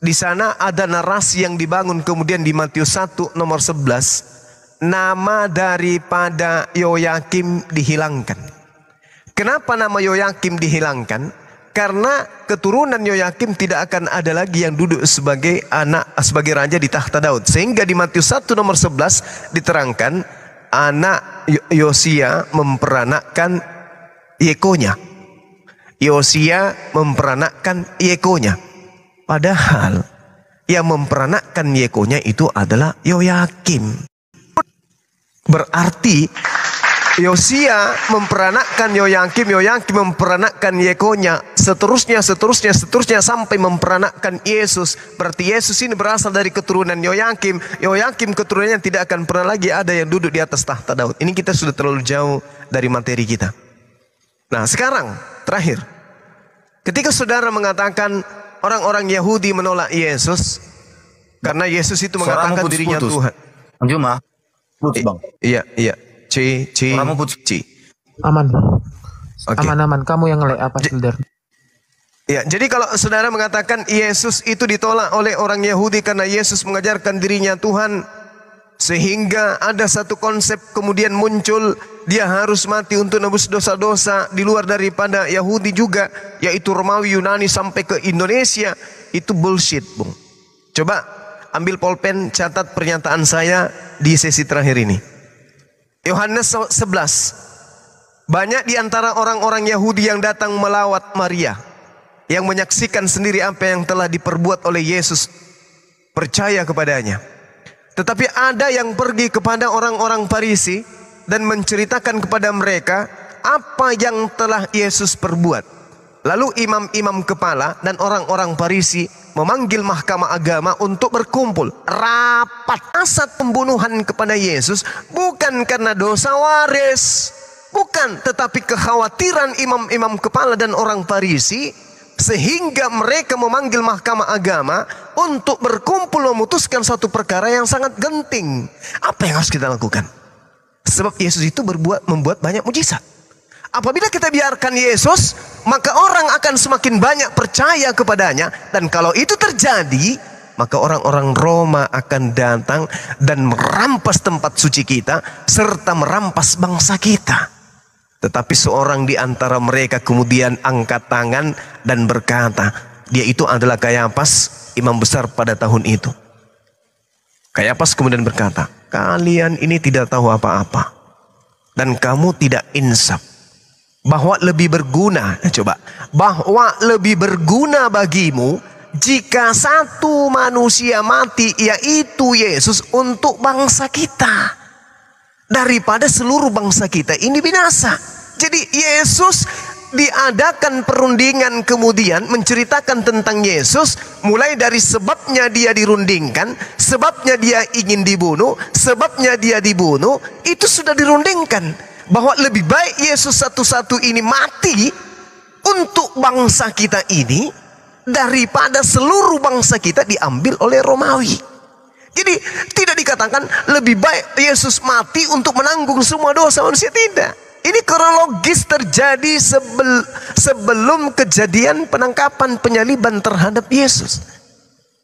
Di sana ada narasi yang dibangun kemudian di Matius 1 nomor 11. Nama daripada Yoyakim dihilangkan. Kenapa nama Yoyakim dihilangkan? Karena keturunan Yoyakim tidak akan ada lagi yang duduk sebagai sebagai raja di tahta Daud. Sehingga di Matius 1 nomor 11 diterangkan anak Yosia memperanakkan Yekonya. Yosia memperanakkan Yekonya. Padahal yang memperanakkan Yekonya itu adalah Yoyakim. Berarti Yosia memperanakkan Yoyakim, Yoyakim memperanakkan Yekonya, seterusnya sampai memperanakkan Yesus. Berarti Yesus ini berasal dari keturunan Yoyakim. Yoyakim keturunannya tidak akan pernah lagi ada yang duduk di atas tahta Daud. Ini kita sudah terlalu jauh dari materi kita. Nah, sekarang terakhir, ketika saudara mengatakan orang-orang Yahudi menolak Yesus karena Yesus itu mengatakan dirinya Tuhan. Cuma putus bang. Iya. C. Aman. Okay. Aman. Kamu yang ngelek apa sebenarnya? Ya, jadi kalau saudara mengatakan Yesus itu ditolak oleh orang Yahudi karena Yesus mengajarkan dirinya Tuhan, sehingga ada satu konsep kemudian muncul, dia harus mati untuk nebus dosa-dosa di luar daripada Yahudi juga, yaitu Romawi, Yunani sampai ke Indonesia. Itu bullshit, Bung. Coba ambil pulpen, catat pernyataan saya di sesi terakhir ini. Yohanes 11. Banyak di antara orang-orang Yahudi yang datang melawat Maria, yang menyaksikan sendiri apa yang telah diperbuat oleh Yesus, percaya kepadanya. Tetapi ada yang pergi kepada orang-orang Farisi dan menceritakan kepada mereka apa yang telah Yesus perbuat. Lalu imam-imam kepala dan orang-orang Farisi memanggil mahkamah agama untuk berkumpul. Rapat asat pembunuhan kepada Yesus bukan karena dosa waris, bukan, tetapi kekhawatiran imam-imam kepala dan orang Farisi, sehingga mereka memanggil mahkamah agama untuk berkumpul memutuskan satu perkara yang sangat genting. Apa yang harus kita lakukan? Sebab Yesus itu membuat banyak mujizat. Apabila kita biarkan Yesus, maka orang akan semakin banyak percaya kepadanya. Dan kalau itu terjadi, maka orang-orang Roma akan datang dan merampas tempat suci kita, serta merampas bangsa kita. Tetapi seorang di antara mereka kemudian angkat tangan dan berkata, dia itu adalah Kayafas, imam besar pada tahun itu. Kayafas kemudian berkata, kalian ini tidak tahu apa-apa, dan kamu tidak insaf. Bahwa lebih berguna bagimu jika satu manusia mati, yaitu Yesus, untuk bangsa kita, daripada seluruh bangsa kita ini binasa. Jadi Yesus diadakan perundingan, kemudian menceritakan tentang Yesus, mulai dari sebabnya dia dirundingkan, sebabnya dia ingin dibunuh, sebabnya dia dibunuh, itu sudah dirundingkan. Bahwa lebih baik Yesus satu-satu ini mati untuk bangsa kita ini, daripada seluruh bangsa kita diambil oleh Romawi. Jadi tidak dikatakan lebih baik Yesus mati untuk menanggung semua dosa manusia, tidak. Ini kronologis terjadi sebelum kejadian penangkapan penyaliban terhadap Yesus.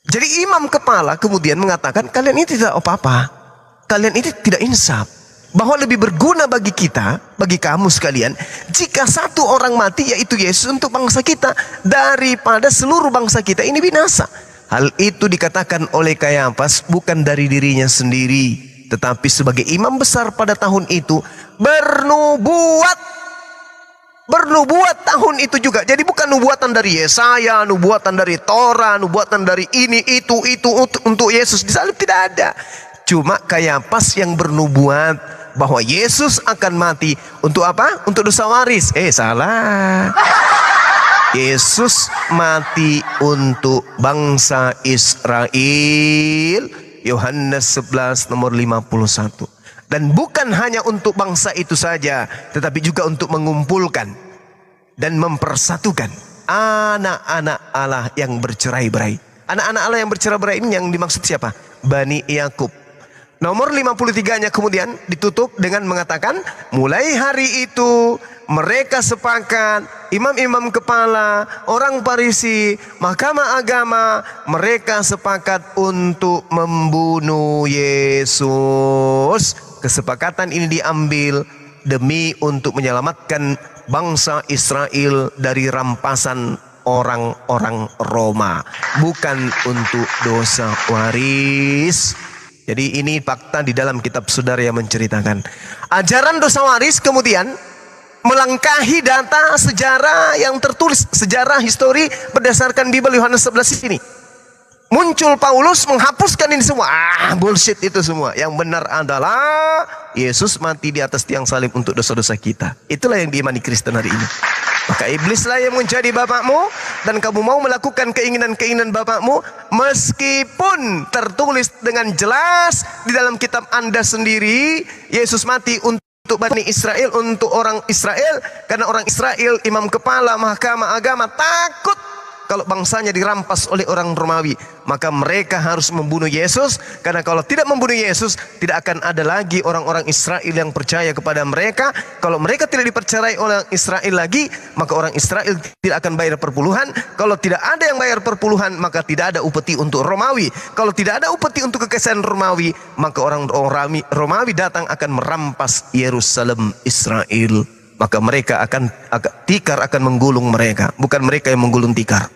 Jadi imam kepala kemudian mengatakan, kalian ini tidak apa-apa. Kalian ini tidak insaf. Bahwa lebih berguna bagi kita, bagi kamu sekalian, jika satu orang mati yaitu Yesus untuk bangsa kita, daripada seluruh bangsa kita ini binasa. Hal itu dikatakan oleh Kayafas bukan dari dirinya sendiri, tetapi sebagai imam besar pada tahun itu bernubuat tahun itu juga. Jadi bukan nubuatan dari Yesaya, nubuatan dari Torah, nubuatan dari ini itu untuk Yesus disalib, tidak ada. Cuma Kayafas yang bernubuat bahwa Yesus akan mati untuk apa? Untuk dosa waris. Salah. Yesus mati untuk bangsa Israel. Yohanes 11 nomor 51. Dan bukan hanya untuk bangsa itu saja, tetapi juga untuk mengumpulkan dan mempersatukan anak-anak Allah yang bercerai-berai. Anak-anak Allah yang bercerai-berai ini yang dimaksud siapa? Bani Yakub. Nomor 53-nya kemudian ditutup dengan mengatakan, mulai hari itu mereka sepakat, imam-imam kepala, orang Farisi, mahkamah agama, mereka sepakat untuk membunuh Yesus. Kesepakatan ini diambil demi untuk menyelamatkan bangsa Israel dari rampasan orang-orang Roma, bukan untuk dosa waris. Jadi ini fakta di dalam kitab saudara yang menceritakan. Ajaran dosa waris kemudian melangkahi data sejarah yang tertulis, sejarah histori berdasarkan Bible Yohanes 11 ini. Muncul Paulus menghapuskan ini semua. Bullshit itu semua. Yang benar adalah Yesus mati di atas tiang salib untuk dosa-dosa kita. Itulah yang diimani Kristen hari ini. Maka iblislah yang menjadi bapakmu, dan kamu mau melakukan keinginan-keinginan bapakmu, meskipun tertulis dengan jelas di dalam kitab Anda sendiri, Yesus mati untuk Bani Israel, untuk orang Israel, karena orang Israel, imam kepala, mahkamah agama takut kalau bangsanya dirampas oleh orang Romawi. Maka mereka harus membunuh Yesus, karena kalau tidak membunuh Yesus, tidak akan ada lagi orang-orang Israel yang percaya kepada mereka. Kalau mereka tidak dipercayai oleh Israel lagi, maka orang Israel tidak akan bayar perpuluhan. Kalau tidak ada yang bayar perpuluhan, maka tidak ada upeti untuk Romawi. Kalau tidak ada upeti untuk kekaisaran Romawi, maka orang Romawi datang akan merampas Yerusalem Israel. Maka mereka tikar akan menggulung mereka, bukan mereka yang menggulung tikar.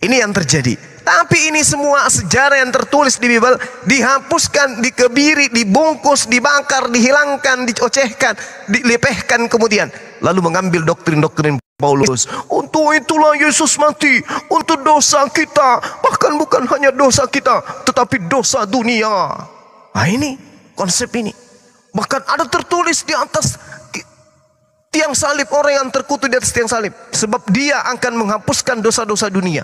Ini yang terjadi. Tapi ini semua sejarah yang tertulis di Bible dihapuskan, dikebiri, dibungkus, dibakar, dihilangkan, diocehkan, dilepehkan kemudian. Lalu mengambil doktrin-doktrin Paulus. Untuk itulah Yesus mati, untuk dosa kita. Bahkan bukan hanya dosa kita, tetapi dosa dunia. Nah ini konsep ini. Bahkan ada tertulis di atas tiang salib, orang yang terkutuk di atas tiang salib, sebab dia akan menghapuskan dosa-dosa dunia.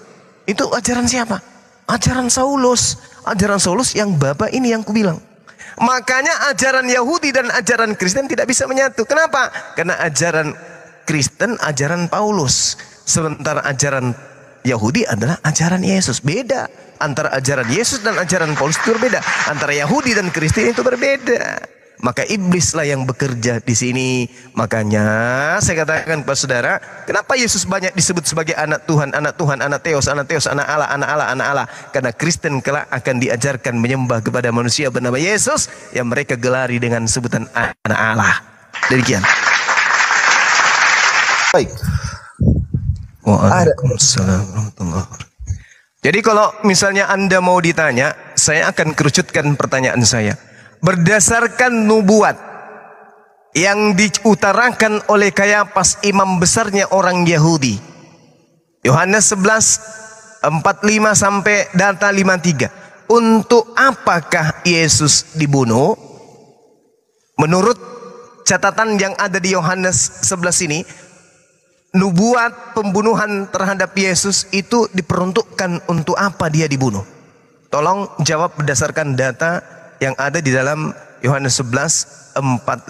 Itu ajaran siapa? Ajaran Saulus. Ajaran Saulus yang bapak ini yang kubilang. Makanya ajaran Yahudi dan ajaran Kristen tidak bisa menyatu. Kenapa? Karena ajaran Kristen ajaran Paulus, sementara ajaran Yahudi adalah ajaran Yesus. Beda. Antara ajaran Yesus dan ajaran Paulus itu berbeda. Antara Yahudi dan Kristen itu berbeda. Maka iblislah yang bekerja di sini. Makanya saya katakan kepada saudara, kenapa Yesus banyak disebut sebagai anak Tuhan, anak Tuhan, anak Theos, anak Allah, anak Allah, anak Allah? Karena Kristen kelak akan diajarkan menyembah kepada manusia bernama Yesus yang mereka gelari dengan sebutan anak Allah. Demikian. Baik. Waalaikumsalam warahmatullahi wabarakatuh. Jadi kalau misalnya Anda mau ditanya, saya akan kerucutkan pertanyaan saya. Berdasarkan nubuat yang diutarakan oleh Kayafas, imam besarnya orang Yahudi, Yohanes 11 45 sampai data 53, untuk apakah Yesus dibunuh? Menurut catatan yang ada di Yohanes 11 ini, nubuat pembunuhan terhadap Yesus itu diperuntukkan untuk apa dia dibunuh? Tolong jawab berdasarkan data yang ada di dalam Yohanes 11 45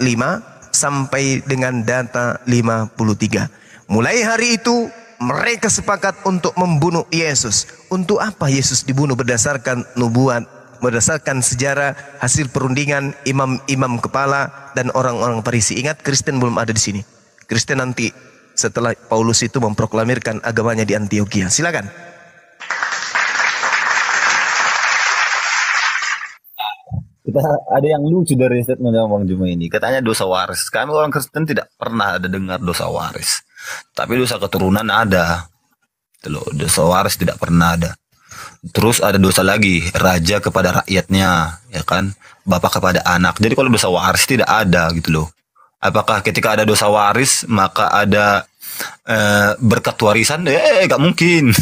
sampai dengan data 53. Mulai hari itu mereka sepakat untuk membunuh Yesus. Untuk apa Yesus dibunuh? Berdasarkan nubuat, berdasarkan sejarah, hasil perundingan imam-imam kepala dan orang-orang Farisi. Ingat, Kristen belum ada di sini. Kristen nanti setelah Paulus itu memproklamirkan agamanya di Antioquia. Silakan. Kita ada yang lucu dari statement Bang Juma ini. Katanya dosa waris. Kami orang Kristen tidak pernah ada dengar dosa waris. Tapi dosa keturunan ada. Itu loh, dosa waris tidak pernah ada. Terus ada dosa lagi, raja kepada rakyatnya, ya kan? Bapak kepada anak. Jadi kalau dosa waris tidak ada gitu loh. Apakah ketika ada dosa waris maka ada berkat warisan? Gak mungkin.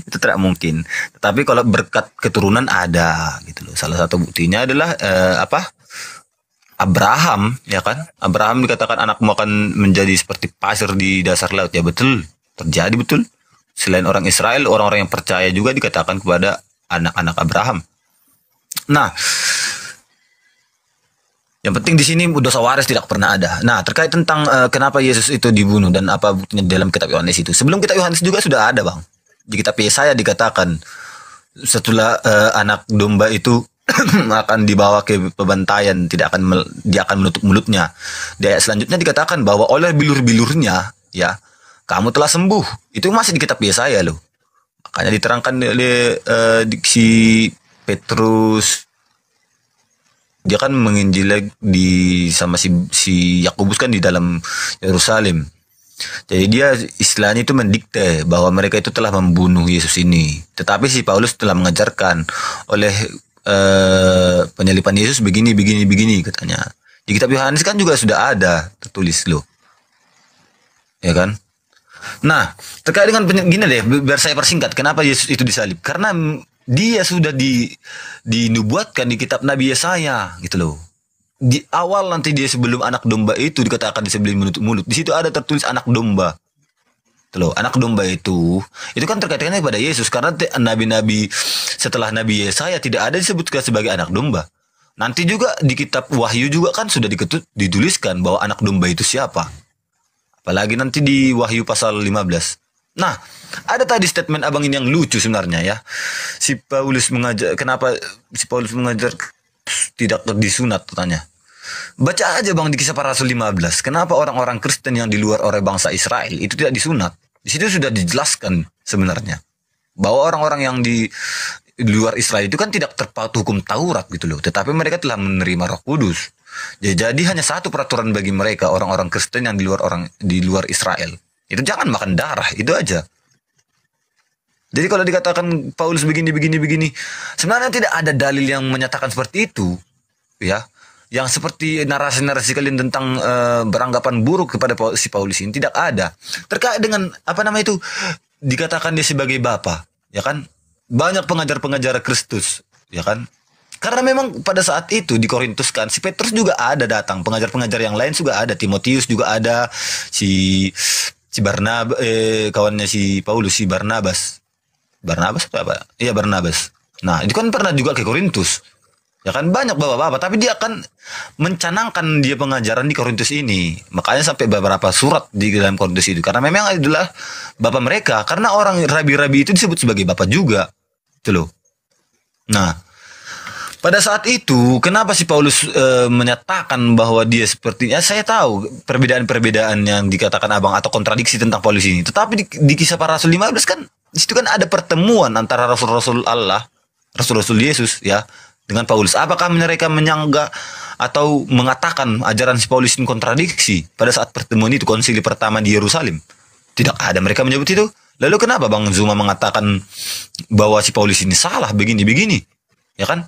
Itu tidak mungkin. Tetapi kalau berkat keturunan ada gitu loh. Salah satu buktinya adalah Abraham, ya kan? Abraham dikatakan anakmu akan menjadi seperti pasir di dasar laut. Ya betul, terjadi betul. Selain orang Israel, orang-orang yang percaya juga dikatakan kepada anak-anak Abraham. Nah, yang penting di sini dosa waris tidak pernah ada. Nah, terkait tentang kenapa Yesus itu dibunuh dan apa buktinya dalam kitab Yohanes itu. Sebelum kitab Yohanes juga sudah ada, Bang. Di kitab Yesaya dikatakan setelah anak domba itu akan dibawa ke pembantaian, dia akan menutup mulutnya. Di ayat selanjutnya dikatakan bahwa oleh bilur-bilurnya, ya, kamu telah sembuh. Itu masih di kitab Yesaya loh. Makanya diterangkan oleh si Petrus. Dia kan menginjil sama si Yakobus kan di dalam Yerusalem. Jadi dia istilahnya itu mendikte bahwa mereka itu telah membunuh Yesus ini. Tetapi si Paulus telah mengajarkan oleh penyaliban Yesus begini katanya. Di kitab Yohanes kan juga sudah ada tertulis loh. Ya kan? Nah, terkait dengan gini deh, biar saya persingkat. Kenapa Yesus itu disalib? Karena dia sudah dinubuatkan di kitab Nabi Yesaya gitu loh. Di awal nanti dia sebelum anak domba itu dikatakan disembelih menutup mulut. Di situ ada tertulis anak domba. Gitu loh, anak domba itu kan terkaitannya kepada Yesus karena nabi-nabi setelah Nabi Yesaya tidak ada disebutkan sebagai anak domba. Nanti juga di kitab Wahyu juga kan sudah dituliskan bahwa anak domba itu siapa. Apalagi nanti di Wahyu pasal 15. Nah, ada tadi statement abang ini yang lucu sebenarnya ya. Kenapa si Paulus mengajar tidak disunat katanya. Baca aja Bang di Kisah Para Rasul 15. Kenapa orang-orang Kristen yang di luar oleh bangsa Israel itu tidak disunat? Di situ sudah dijelaskan sebenarnya bahwa orang-orang yang di luar Israel itu kan tidak terpaut hukum Taurat gitu loh, tetapi mereka telah menerima Roh Kudus. Jadi hanya satu peraturan bagi mereka orang-orang Kristen yang di luar Israel. Itu jangan makan darah, itu aja. Jadi kalau dikatakan Paulus begini, sebenarnya tidak ada dalil yang menyatakan seperti itu, ya. Yang seperti narasi-narasi kalian tentang beranggapan buruk kepada si Paulus ini tidak ada. Terkait dengan dikatakan dia sebagai bapa, ya kan? Banyak pengajar-pengajar Kristus, ya kan? Karena memang pada saat itu di Korintus kan si Petrus juga ada datang, pengajar-pengajar yang lain juga ada, Timotius juga ada, si Barnabas, kawannya si Paulus, si Barnabas atau apa? Iya Barnabas. Nah itu kan pernah juga ke Korintus, ya kan banyak bapak-bapak, tapi dia akan mencanangkan dia pengajaran di Korintus ini, makanya sampai beberapa surat di dalam Korintus itu, karena memang adalah bapak mereka, karena orang rabi-rabi itu disebut sebagai bapak juga, itu loh. Nah pada saat itu, kenapa si Paulus menyatakan bahwa dia sepertinya, saya tahu perbedaan-perbedaan yang dikatakan abang atau kontradiksi tentang Paulus ini. Tetapi di Kisah Para Rasul 15 kan, di situ kan ada pertemuan antara Rasul-Rasul Allah, Rasul-Rasul Yesus ya, dengan Paulus. Apakah mereka menyangga atau mengatakan ajaran si Paulus ini kontradiksi pada saat pertemuan itu, konsili pertama di Yerusalem? Tidak ada mereka menyebut itu. Lalu kenapa Bang Zuma mengatakan bahwa si Paulus ini salah begini-begini? Ya kan?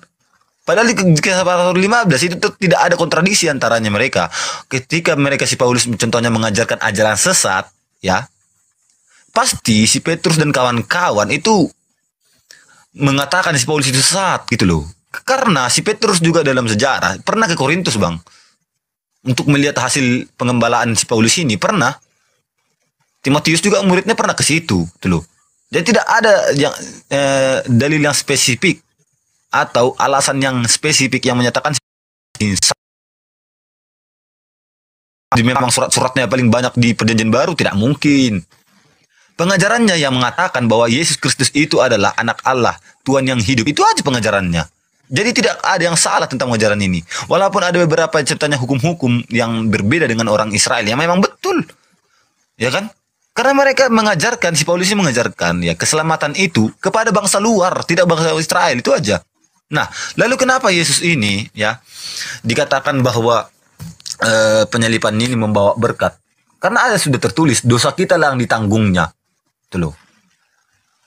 Padahal di Kisah Para Rasul 15 itu tidak ada kontradiksi antaranya mereka. Ketika mereka si Paulus contohnya mengajarkan ajaran sesat, ya, pasti si Petrus dan kawan-kawan itu mengatakan si Paulus itu sesat gitu loh. Karena si Petrus juga dalam sejarah pernah ke Korintus Bang, untuk melihat hasil pengembalaan si Paulus ini pernah. Timotius juga muridnya pernah ke situ, gitu loh. Jadi tidak ada yang dalil yang spesifik atau alasan yang spesifik yang menyatakan memang surat-suratnya paling banyak di Perjanjian Baru, tidak mungkin. Pengajarannya yang mengatakan bahwa Yesus Kristus itu adalah anak Allah, Tuhan yang hidup, itu aja pengajarannya. Jadi tidak ada yang salah tentang ajaran ini. Walaupun ada beberapa ceritanya hukum-hukum yang berbeda dengan orang Israel, yang memang betul. Ya kan? Karena mereka mengajarkan, si Paulus ini mengajarkan ya keselamatan itu kepada bangsa luar, tidak bangsa Israel, itu aja. Nah, lalu kenapa Yesus ini ya dikatakan bahwa penyalipan ini membawa berkat? Karena ada sudah tertulis dosa kita lah yang ditanggungnya. Gitu loh.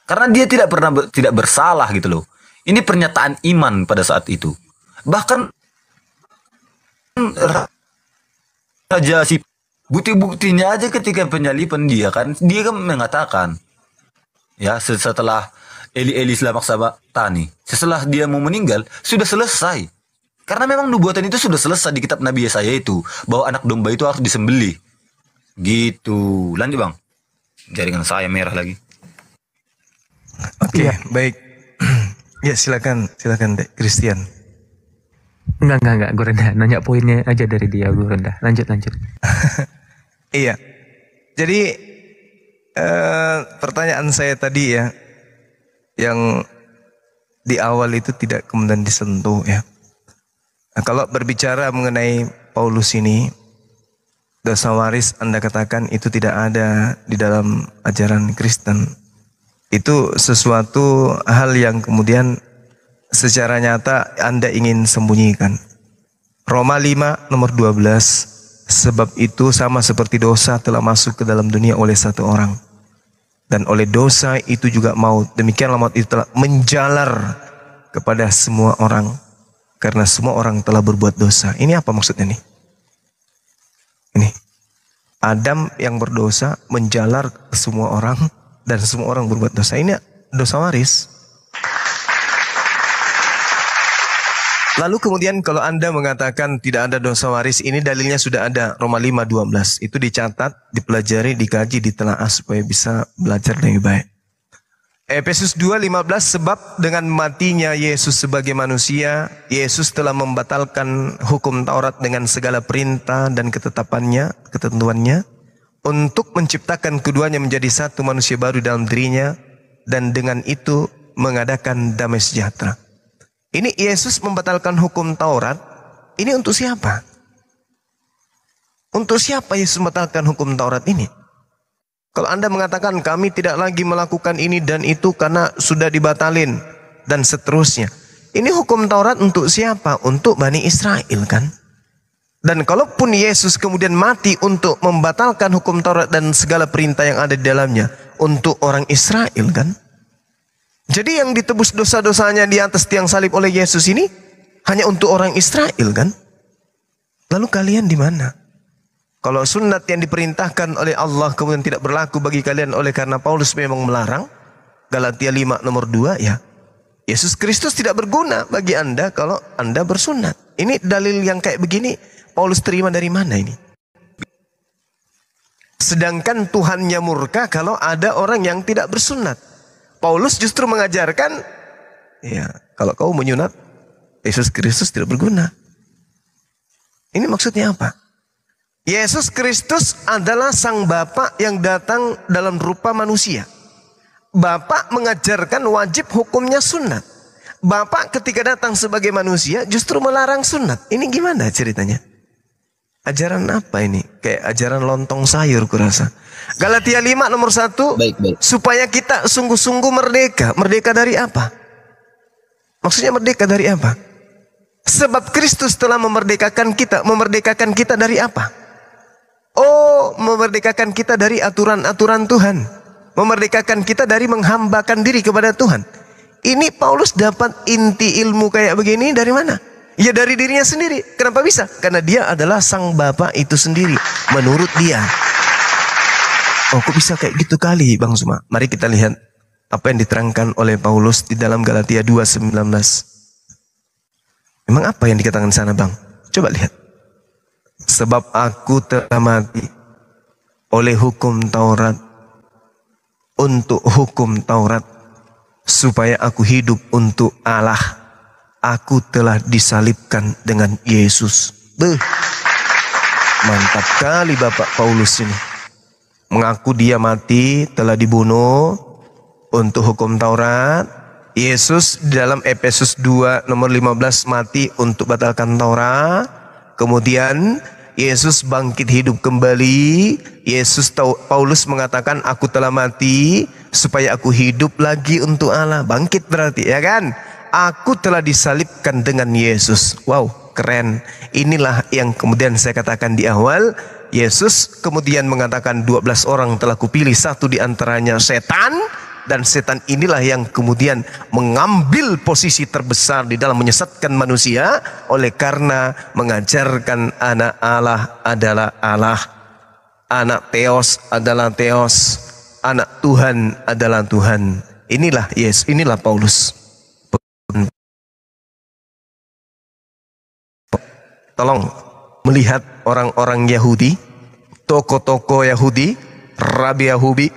Karena dia tidak pernah tidak bersalah gitu loh. Ini pernyataan iman pada saat itu. Bahkan Raja si bukti-buktinya aja ketika penyalipan dia kan mengatakan ya setelah Eli selamak sabatani, setelah dia mau meninggal sudah selesai. Karena memang nubuatan itu sudah selesai di kitab Nabi Yesaya itu bahwa anak domba itu harus disembelih. Gitu. Lanjut Bang. Jaringan saya merah lagi. Oke, baik. Ya silakan Dek Christian. Enggak, gue rendah. Nanya poinnya aja dari dia, gue rendah. Lanjut. Iya. Jadi pertanyaan saya tadi ya, yang di awal itu tidak kemudian disentuh ya. Nah, kalau berbicara mengenai Paulus ini, dosa waris Anda katakan itu tidak ada di dalam ajaran Kristen. Itu sesuatu hal yang kemudian secara nyata Anda ingin sembunyikan. Roma 5 nomor 12, sebab itu sama seperti dosa telah masuk ke dalam dunia oleh satu orang, dan oleh dosa itu juga maut. Demikianlah maut itu telah menjalar kepada semua orang, karena semua orang telah berbuat dosa. Ini apa maksudnya nih? Ini Adam yang berdosa menjalar ke semua orang, dan semua orang berbuat dosa. Ini dosa waris. Lalu kemudian kalau Anda mengatakan tidak ada dosa waris, ini dalilnya sudah ada, Roma 5:12. Itu dicatat, dipelajari, dikaji, ditelaah supaya bisa belajar lebih baik. Efesus 2:15, sebab dengan matinya Yesus sebagai manusia, Yesus telah membatalkan hukum Taurat dengan segala perintah dan ketetapannya, ketentuannya, untuk menciptakan keduanya menjadi satu manusia baru dalam dirinya, dan dengan itu mengadakan damai sejahtera. Ini Yesus membatalkan hukum Taurat. Ini untuk siapa? Untuk siapa Yesus membatalkan hukum Taurat ini? Kalau Anda mengatakan kami tidak lagi melakukan ini dan itu karena sudah dibatalin dan seterusnya. Ini hukum Taurat untuk siapa? Untuk Bani Israel kan? Dan kalaupun Yesus kemudian mati untuk membatalkan hukum Taurat dan segala perintah yang ada di dalamnya untuk orang Israel kan? Jadi yang ditebus dosa-dosanya di atas tiang salib oleh Yesus ini hanya untuk orang Israel kan? Lalu kalian di mana? Kalau sunat yang diperintahkan oleh Allah kemudian tidak berlaku bagi kalian oleh karena Paulus memang melarang, Galatia 5 nomor 2 ya, Yesus Kristus tidak berguna bagi Anda kalau Anda bersunat. Ini dalil yang kayak begini Paulus terima dari mana ini? Sedangkan Tuhannya murka kalau ada orang yang tidak bersunat. Paulus justru mengajarkan, ya kalau kau menyunat, Yesus Kristus tidak berguna. Ini maksudnya apa? Yesus Kristus adalah sang Bapa yang datang dalam rupa manusia. Bapa mengajarkan wajib hukumnya sunat. Bapa ketika datang sebagai manusia justru melarang sunat. Ini gimana ceritanya? Ajaran apa ini? Kayak ajaran lontong sayur kurasa. Galatia 5 nomor 1. Baik. Supaya kita sungguh-sungguh merdeka. Merdeka dari apa? Maksudnya merdeka dari apa? Sebab Kristus telah memerdekakan kita. Memerdekakan kita dari apa? Oh, memerdekakan kita dari aturan-aturan Tuhan. Memerdekakan kita dari menghambakan diri kepada Tuhan. Ini Paulus dapat inti ilmu kayak begini dari mana? Ya dari dirinya sendiri. Kenapa bisa? Karena dia adalah sang Bapa itu sendiri. Menurut dia. Oh, kok bisa kayak gitu kali Bang Zuma? Mari kita lihat apa yang diterangkan oleh Paulus di dalam Galatia 2:19. Memang apa yang dikatakan sana Bang? Coba lihat. Sebab aku telah mati oleh hukum Taurat untuk hukum Taurat, supaya aku hidup untuk Allah. Aku telah disalibkan dengan Yesus. Mantap kali Bapak Paulus ini. Mengaku dia mati, telah dibunuh untuk hukum Taurat, Yesus di dalam Efesus 2 nomor 15 mati untuk batalkan Taurat. Kemudian Yesus bangkit hidup kembali. Paulus mengatakan aku telah mati supaya aku hidup lagi untuk Allah. Bangkit berarti, ya kan? Aku telah disalibkan dengan Yesus. Wow, keren. Inilah yang kemudian saya katakan di awal. Yesus kemudian mengatakan 12 orang telah kupilih, satu di antaranya setan. Dan setan inilah yang kemudian mengambil posisi terbesar di dalam menyesatkan manusia. Oleh karena mengajarkan anak Allah adalah Allah, anak Theos adalah Theos, anak Tuhan adalah Tuhan. Inilah Yesus, inilah Paulus. Tolong melihat orang-orang Yahudi, tokoh-tokoh Yahudi, rabi Yahudi,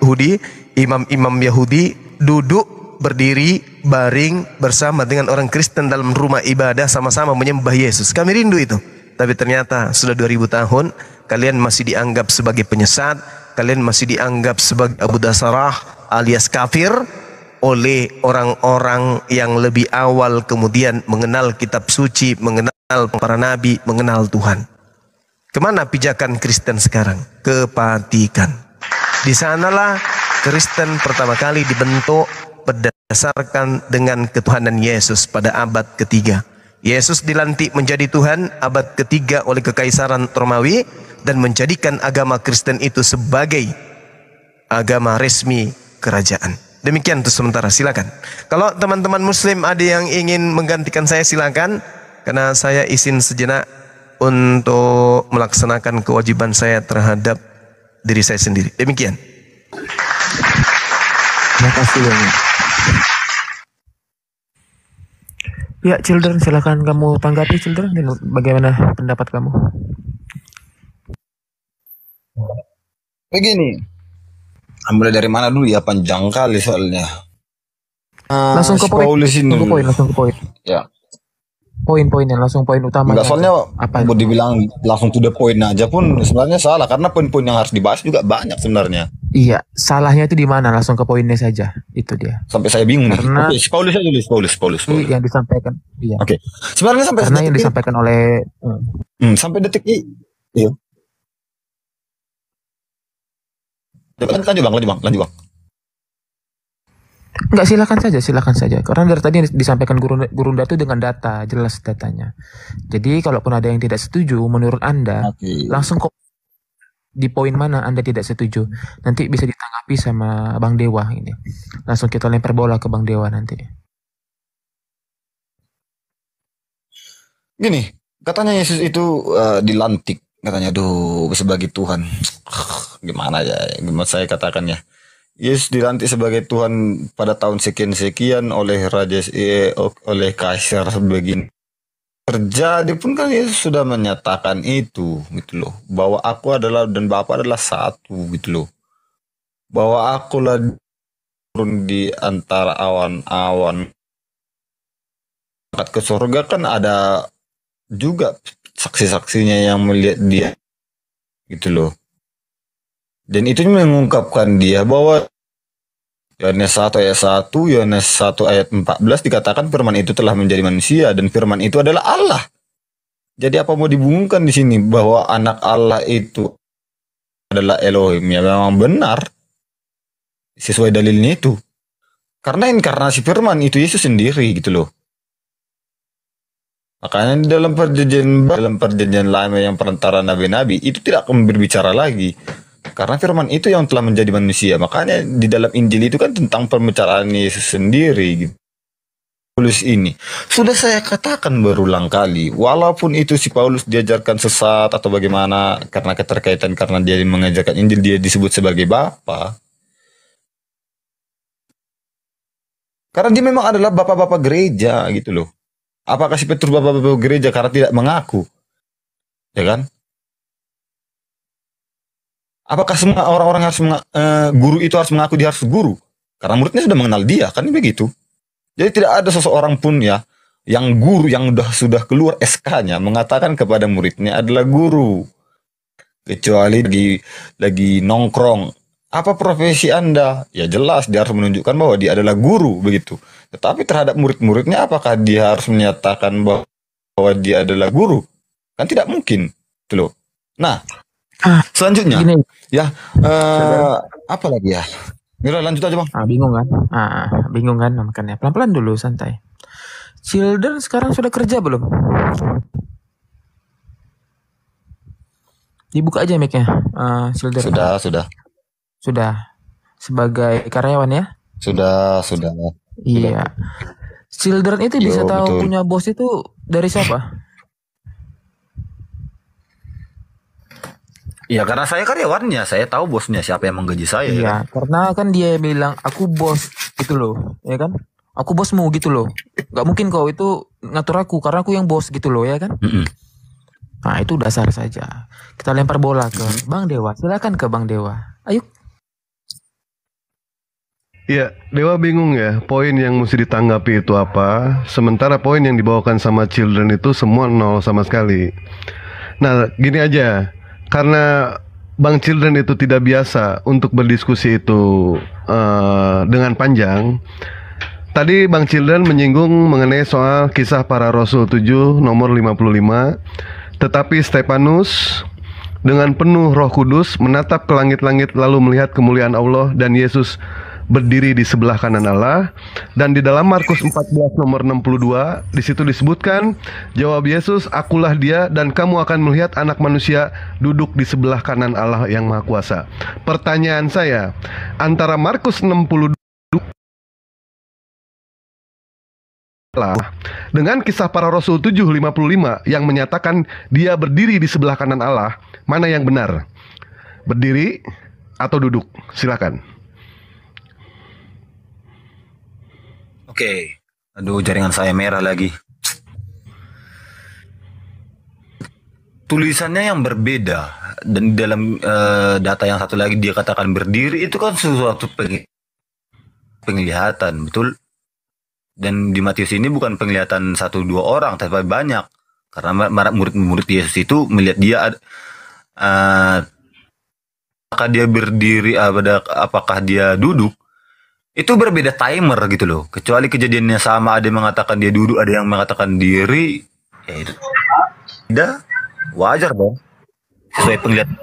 imam-imam Yahudi duduk, berdiri, baring bersama dengan orang Kristen dalam rumah ibadah, sama-sama menyembah Yesus. Kami rindu itu. Tapi ternyata sudah 2000 tahun kalian masih dianggap sebagai penyesat, kalian masih dianggap sebagai Abu Dasarah alias kafir oleh orang-orang yang lebih awal kemudian mengenal kitab suci, mengenal para nabi, mengenal Tuhan. Kemana pijakan Kristen sekarang? Kepatikan. Di sanalah Kristen pertama kali dibentuk berdasarkan dengan ketuhanan Yesus pada abad ketiga. Yesus dilantik menjadi Tuhan abad ketiga oleh Kekaisaran Romawi dan menjadikan agama Kristen itu sebagai agama resmi kerajaan. Demikian untuk sementara, silakan. Kalau teman-teman Muslim ada yang ingin menggantikan saya, silakan. Karena saya izin sejenak untuk melaksanakan kewajiban saya terhadap diri saya sendiri. Demikian. Terima kasih banyak. Ya, Children, silakan kamu tanggapi, Children. Bagaimana pendapat kamu? Begini, mulai dari mana dulu ya, panjang kali soalnya. Langsung ke poin. Langsung ke poin. Ya. Poin-poinnya, langsung poin utamanya. Enggak, soalnya apa mau dibilang langsung to the point aja pun sebenarnya salah, karena poin-poin yang harus dibahas juga banyak sebenarnya. Iya, salahnya itu di mana? Langsung ke poinnya saja. Itu dia. Sampai saya bingung karena, nih. Oke, Paulus aja dulu, Paulus. Yang disampaikan. Iya. Oke. Sebenarnya sampai karena yang disampaikan oleh sampai detik ini. Iya. Lanjut bang. Enggak, silakan saja. Karena dari tadi disampaikan Gurunda itu dengan data, jelas datanya. Jadi kalaupun ada yang tidak setuju menurut Anda, langsung kok di poin mana Anda tidak setuju. Nanti bisa ditanggapi sama Bang Dewa ini. Langsung kita lempar bola ke Bang Dewa nanti. Gini, katanya Yesus itu dilantik, katanya sebagai Tuhan. Gimana saya katakannya? Yesus dilantik sebagai Tuhan pada tahun sekian oleh oleh kaisar begini. Terjadi pun kan Yesus sudah menyatakan itu, gitu loh, bahwa aku adalah dan Bapa adalah satu, gitu loh. Bahwa akulah turun di antara awan-awan ke surga, kan ada juga saksi-saksinya yang melihat dia, gitu loh. Dan itu mengungkapkan dia bahwa Yohanes 1 ayat 1, Yohanes 1 ayat 14 dikatakan firman itu telah menjadi manusia dan firman itu adalah Allah. Jadi apa mau dibungkam di sini bahwa anak Allah itu adalah Elohim? Ya memang benar. Sesuai dalilnya itu. Karena inkarnasi firman itu Yesus sendiri, gitu loh. Makanya di dalam perjanjian lama yang perantara nabi-nabi itu tidak akan berbicara lagi. Karena firman itu yang telah menjadi manusia. Makanya di dalam Injil itu kan tentang pembicaraan Yesus sendiri, gitu. Paulus ini sudah saya katakan berulang kali, walaupun itu si Paulus diajarkan sesat atau bagaimana karena keterkaitan, karena dia mengajarkan Injil, dia disebut sebagai Bapa. Karena dia memang adalah bapak-bapak gereja, gitu loh. Apakah si Petrus bapak-bapak gereja karena tidak mengaku? Ya kan? Apakah semua orang-orang harus guru itu harus mengaku dia harus guru? Karena muridnya sudah mengenal dia, kan begitu. Jadi tidak ada seseorang pun ya yang guru yang sudah keluar SK-nya mengatakan kepada muridnya adalah guru. Kecuali lagi nongkrong apa profesi Anda? Ya jelas dia harus menunjukkan bahwa dia adalah guru begitu. Tetapi terhadap murid-muridnya apakah dia harus menyatakan bahwa dia adalah guru? Kan tidak mungkin, gitu loh. Nah, selanjutnya ya apa lagi ya? Mira lanjut aja Bang. Bingung kan? Bingung kan, makanya pelan-pelan dulu, santai. Children sekarang sudah kerja belum? Dibuka aja mic-nya, Children. Sudah. Sebagai karyawan ya? Sudah. Iya. Children itu bisa tahu punya bos itu dari siapa? Ya karena saya karyawannya, saya tahu bosnya siapa yang menggaji saya. Iya, karena kan dia bilang aku bos gitu loh, ya kan? Aku bosmu gitu loh. Gak mungkin kau itu ngatur aku karena aku yang bos gitu loh, ya kan? Nah itu dasar saja. Kita lempar bola ke Bang Dewa. Silakan ke Bang Dewa. Ayo. Ya, Dewa bingung ya, poin yang mesti ditanggapi itu apa. Sementara poin yang dibawakan sama Children itu semua nol sama sekali. Nah, gini aja, karena Bang Children itu tidak biasa untuk berdiskusi itu dengan panjang. Tadi Bang Children menyinggung mengenai soal kisah para Rasul 7 nomor 55. Tetapi Stefanus dengan penuh Roh Kudus menatap ke langit-langit lalu melihat kemuliaan Allah dan Yesus berdiri di sebelah kanan Allah. Dan di dalam Markus 14 nomor 62 di situ disebutkan, jawab Yesus, akulah dia dan kamu akan melihat anak manusia duduk di sebelah kanan Allah yang Maha Kuasa. Pertanyaan saya, antara Markus 62 dengan kisah para Rasul 7:55 yang menyatakan dia berdiri di sebelah kanan Allah, mana yang benar? Berdiri atau duduk? Silakan. Oke. Aduh, jaringan saya merah lagi. Tulisannya yang berbeda dan dalam data yang satu lagi dia katakan berdiri, itu kan sesuatu penglihatan, betul? Dan di Matius ini bukan penglihatan 1-2 orang, tapi banyak. Karena murid-murid Yesus itu melihat dia apakah dia berdiri, apakah dia duduk. Itu berbeda timer gitu loh. Kecuali kejadiannya sama, ada yang mengatakan dia duduk, ada yang mengatakan diri. Ya itu tidak wajar dong. Sesuai penglihatan.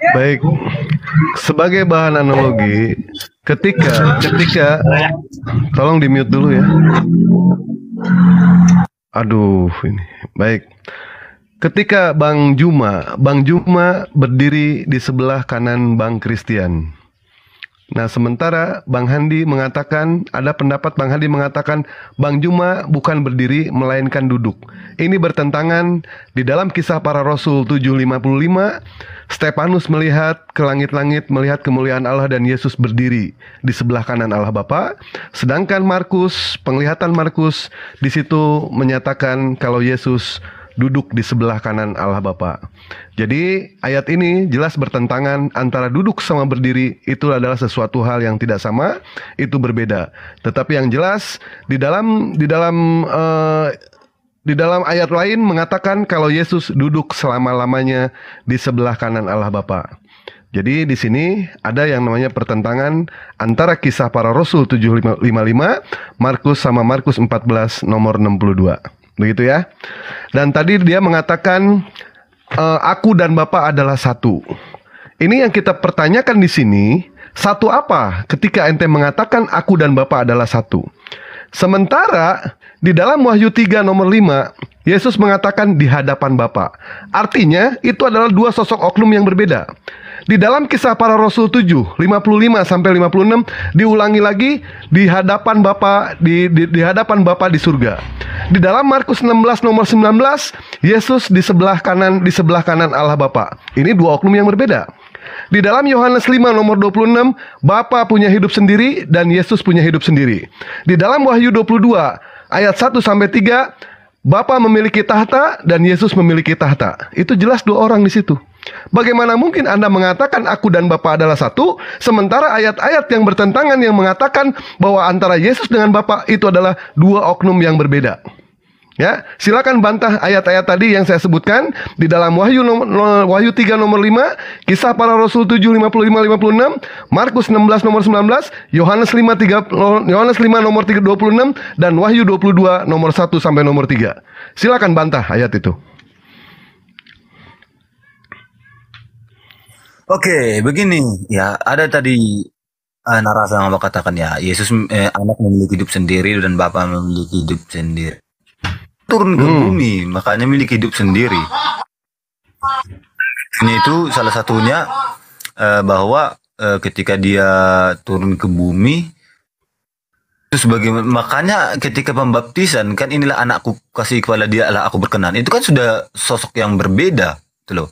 Baik, sebagai bahan analogi, ketika tolong di mute dulu ya. Aduh, ini baik. Ketika Bang Juma berdiri di sebelah kanan Bang Christian. Nah, sementara Bang Handi mengatakan, ada pendapat Bang Handi mengatakan Bang Juma bukan berdiri melainkan duduk. Ini bertentangan di dalam kisah para Rasul 7:55. Stefanus melihat ke langit-langit, melihat kemuliaan Allah dan Yesus berdiri di sebelah kanan Allah Bapa. Sedangkan penglihatan Markus di situ menyatakan kalau Yesus duduk di sebelah kanan Allah Bapa. Jadi ayat ini jelas bertentangan antara duduk sama berdiri, itu adalah sesuatu hal yang tidak sama, itu berbeda. Tetapi yang jelas di dalam ayat lain mengatakan kalau Yesus duduk selama-lamanya di sebelah kanan Allah Bapa. Jadi di sini ada yang namanya pertentangan antara kisah para Rasul 7:55, Markus sama Markus 14 nomor 62. Begitu ya. Dan tadi dia mengatakan aku dan Bapa adalah satu. Ini yang kita pertanyakan di sini, satu apa ketika ente mengatakan aku dan Bapa adalah satu? Sementara di dalam Wahyu 3 nomor 5, Yesus mengatakan di hadapan Bapa. Artinya itu adalah dua sosok oknum yang berbeda. Di dalam kisah para Rasul 7, 55 sampai 56 diulangi lagi di hadapan Bapa di hadapan Bapa di surga. Di dalam Markus 16 nomor 19, Yesus di sebelah kanan Allah Bapa. Ini dua oknum yang berbeda. Di dalam Yohanes 5 nomor 26, Bapa punya hidup sendiri dan Yesus punya hidup sendiri. Di dalam Wahyu 22 ayat 1 sampai 3, Bapa memiliki tahta dan Yesus memiliki tahta. Itu jelas dua orang di situ. Bagaimana mungkin Anda mengatakan aku dan Bapa adalah satu, sementara ayat-ayat yang bertentangan yang mengatakan bahwa antara Yesus dengan Bapa itu adalah dua oknum yang berbeda. Ya, silakan bantah ayat-ayat tadi yang saya sebutkan di dalam Wahyu 3 nomor 5, Kisah Para Rasul 7 55 56, Markus 16 nomor 19, Yohanes 5 nomor 26 dan Wahyu 22 nomor 1 sampai nomor 3. Silakan bantah ayat itu. Oke, begini ya, ada tadi narasi yang Bapak katakan ya, Yesus anak memiliki hidup sendiri dan Bapa memiliki hidup sendiri. Turun ke bumi, makanya memiliki hidup sendiri. Ini itu salah satunya bahwa ketika dia turun ke bumi, itu makanya ketika pembaptisan kan inilah anakku, kasih kepada dia adalah aku berkenan. Itu kan sudah sosok yang berbeda, gitu loh.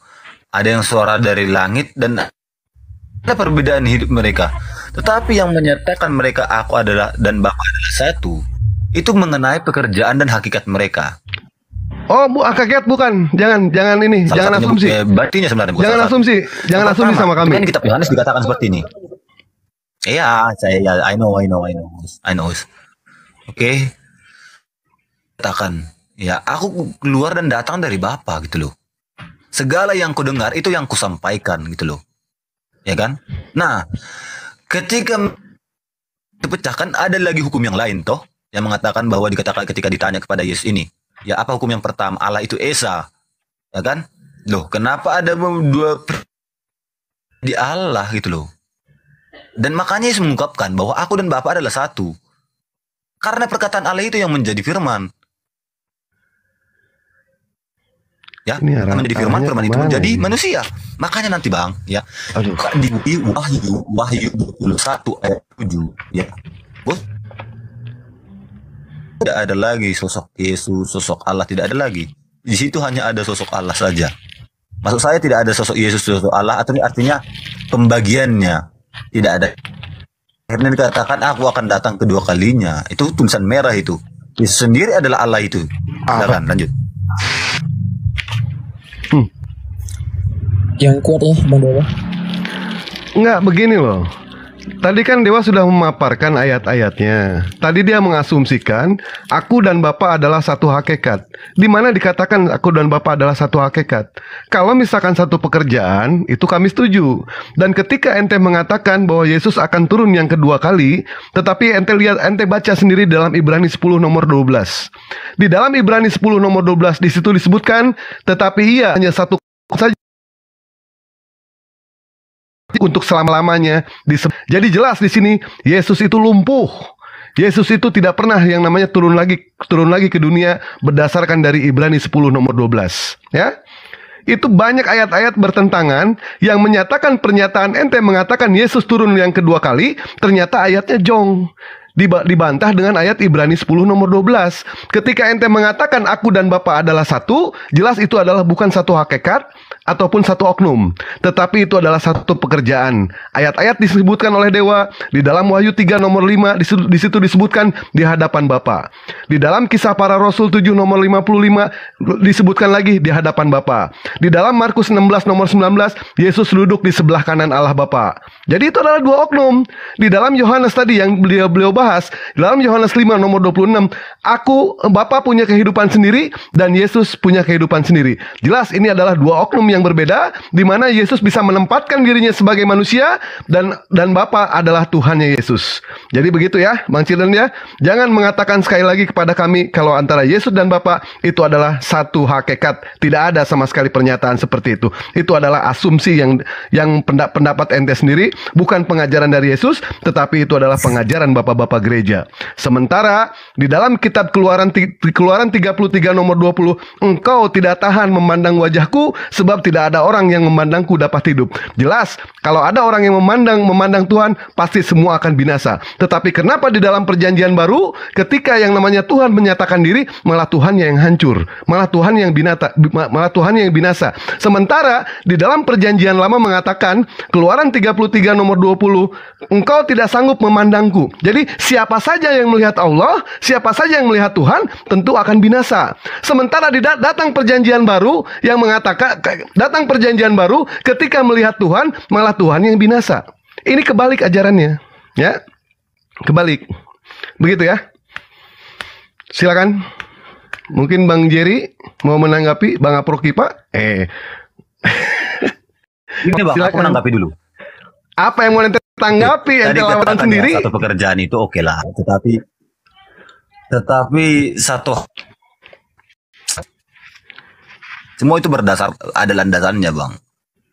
Ada yang suara dari langit dan ada perbedaan hidup mereka. Tetapi yang menyatakan mereka aku adalah dan Bapa adalah satu, itu mengenai pekerjaan dan hakikat mereka. Oh, hakikat bukan. Jangan ini, jangan asumsi. Batinya sebenarnya bukan. Jangan asumsi, jangan asumsi sama kami. Kan kitab Yohanes dikatakan seperti ini. Iya, I know. Oke. Katakan, ya aku keluar dan datang dari Bapa gitu loh. Segala yang ku dengar itu yang ku sampaikan gitu loh. Ya kan? Nah, ketika dipecahkan ada lagi hukum yang lain toh yang mengatakan bahwa dikatakan ketika ditanya kepada Yesus ini, ya apa hukum yang pertama? Allah itu Esa. Ya kan? Loh, kenapa ada dua di Allah gitu loh. Dan makanya Yesus mengungkapkan bahwa aku dan Bapa adalah satu. Karena perkataan Allah itu yang menjadi firman. Ya, menjadi firman, firman itu menjadi manusia. Makanya nanti Bang, ya. Di Wahyu 21 ayat 7, ya. Bos. Tidak ada lagi sosok Yesus, sosok Allah tidak ada lagi. Di situ hanya ada sosok Allah saja. Maksud saya tidak ada sosok Yesus, sosok Allah, artinya pembagiannya tidak ada. Akhirnya dikatakan aku akan datang kedua kalinya. Itu tulisan merah itu. Yesus sendiri adalah Allah itu. Silakan lanjut. Yang kuat ya Bang Dewa. Enggak, begini loh. Tadi kan Dewa sudah memaparkan ayat-ayatnya. Tadi dia mengasumsikan aku dan Bapa adalah satu hakikat. Di mana dikatakan aku dan Bapa adalah satu hakikat. Kalau misalkan satu pekerjaan, itu kami setuju. Dan ketika ente mengatakan bahwa Yesus akan turun yang kedua kali, tetapi ente baca sendiri dalam Ibrani 10 nomor 12. Di dalam Ibrani 10 nomor 12 di situ disebutkan, tetapi ia hanya satu saja untuk selama-lamanya. Jadi jelas di sini Yesus itu lumpuh. Yesus itu tidak pernah yang namanya turun lagi ke dunia berdasarkan dari Ibrani 10 nomor 12, ya. Itu banyak ayat-ayat bertentangan yang menyatakan pernyataan ente mengatakan Yesus turun yang kedua kali, ternyata ayatnya jong. Dibantah dengan ayat Ibrani 10 nomor 12. Ketika ente mengatakan aku dan Bapa adalah satu, jelas itu adalah bukan satu hakikat ataupun satu oknum, tetapi itu adalah satu pekerjaan. Ayat-ayat disebutkan oleh Dewa di dalam Wahyu 3 nomor 5 di situ disebutkan di hadapan Bapa. Di dalam Kisah Para Rasul 7 nomor 55 disebutkan lagi di hadapan Bapa. Di dalam Markus 16 nomor 19 Yesus duduk di sebelah kanan Allah Bapa. Jadi itu adalah dua oknum. Di dalam Yohanes tadi yang beliau bahas, dalam Yohanes 5 nomor 26, Bapa punya kehidupan sendiri dan Yesus punya kehidupan sendiri. Jelas ini adalah dua oknum yang berbeda, di mana Yesus bisa menempatkan dirinya sebagai manusia dan Bapa adalah Tuhannya Yesus. Jadi begitu ya, Bang Cilden ya. Jangan mengatakan sekali lagi kepada kami kalau antara Yesus dan Bapa itu adalah satu hakikat. Tidak ada sama sekali pernyataan seperti itu. Itu adalah asumsi yang pendapat ente sendiri, bukan pengajaran dari Yesus, tetapi itu adalah pengajaran bapak-bapak gereja. Sementara di dalam kitab Keluaran 33 nomor 20, engkau tidak tahan memandang wajahku sebab tidak ada orang yang memandangku dapat hidup. Jelas, kalau ada orang yang memandang Tuhan, pasti semua akan binasa. Tetapi kenapa di dalam perjanjian baru, ketika yang namanya Tuhan menyatakan diri, malah Tuhannya yang hancur, malah Tuhan yang binasa. Sementara di dalam perjanjian lama mengatakan, Keluaran 33 nomor 20, engkau tidak sanggup memandangku. Jadi siapa saja yang melihat Allah, siapa saja yang melihat Tuhan, tentu akan binasa. Sementara datang perjanjian baru yang mengatakan, datang perjanjian baru ketika melihat Tuhan, malah Tuhan yang binasa. Ini kebalik ajarannya, ya, kebalik. Begitu ya. Silakan. Mungkin Bang Jerry mau menanggapi Bang Aprokipa? Ini Bang, aku menanggapi dulu. Apa yang mau ente tanggapi? Ente lawan katakan sendiri. Ya, satu pekerjaan itu oke lah, tetapi satu semua itu berdasar ada landasannya Bang.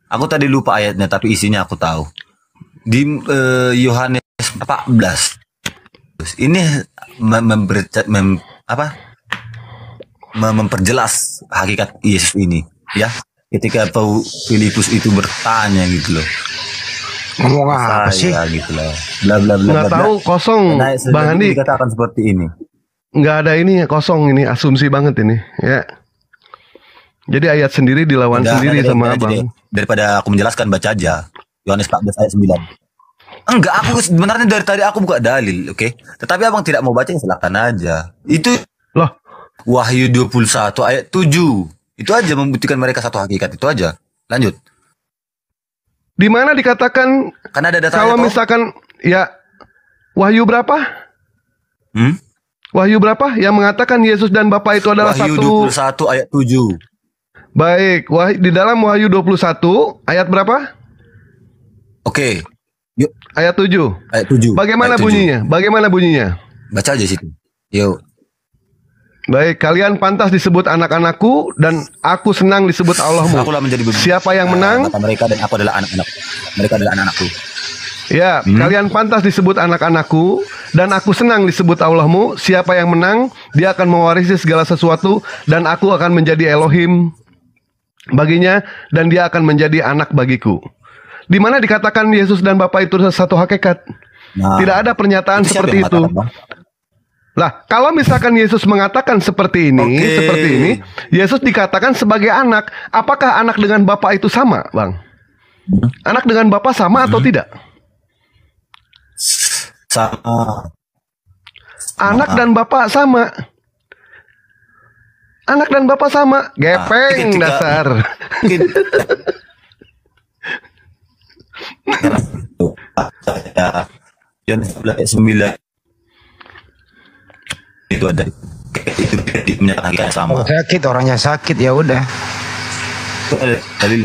Aku tadi lupa ayatnya tapi isinya aku tahu. Di Yohanes 14 ini memperjelas hakikat Yesus ini ya. Ketika Filipus itu bertanya gitu loh. Ngomong apa sih? Gitu loh. Bla bla bla. Nggak tahu, kosong Bang Andi. Dikatakan seperti ini. Nggak ada ini, kosong ini, asumsi banget ini ya. Jadi ayat sendiri dilawan sendiri sama Abang. Daripada aku menjelaskan, baca aja Yohanes 14 ayat 9. Enggak, aku sebenarnya dari tadi aku buka dalil, oke? Tetapi Abang tidak mau baca, silakan aja. Itu loh. Wahyu 21 ayat 7. Itu aja membuktikan mereka satu hakikat, itu aja. Lanjut. Di mana dikatakan kan ada data kalau misalkan ya Wahyu berapa? Wahyu berapa yang mengatakan Yesus dan Bapa itu adalah Wahyu satu? 21 ayat 7. Baik, di dalam Wahyu 21 ayat berapa? Oke. Yuk. Ayat 7. Ayat 7. Bagaimana ayat 7. bunyinya? Bagaimana bunyinya? Baca aja situ. Yuk. Baik, kalian pantas disebut anak-anakku dan aku senang disebut Allahmu. Akulah menjadi Siapa yang menang? Kata mereka dan aku adalah anak-anak. Mereka adalah anak-anakku. Ya, kalian pantas disebut anak-anakku dan aku senang disebut Allahmu. Siapa yang menang, dia akan mewarisi segala sesuatu dan aku akan menjadi Elohim baginya dan dia akan menjadi anak bagiku. Di mana dikatakan Yesus dan Bapa itu satu hakikat? Tidak ada pernyataan seperti itu. Lah, kalau misalkan Yesus mengatakan seperti ini, Yesus dikatakan sebagai anak. Apakah anak dengan Bapa itu sama, Bang? Anak dengan Bapa sama atau tidak? Sama. Anak dan Bapa sama. Anak dan Bapa sama. Gepeng dasar. Yohanes 11 itu ada itu menyatakan hakikat sama. Sakit, orangnya sakit, ya udah. Itu ada dalil.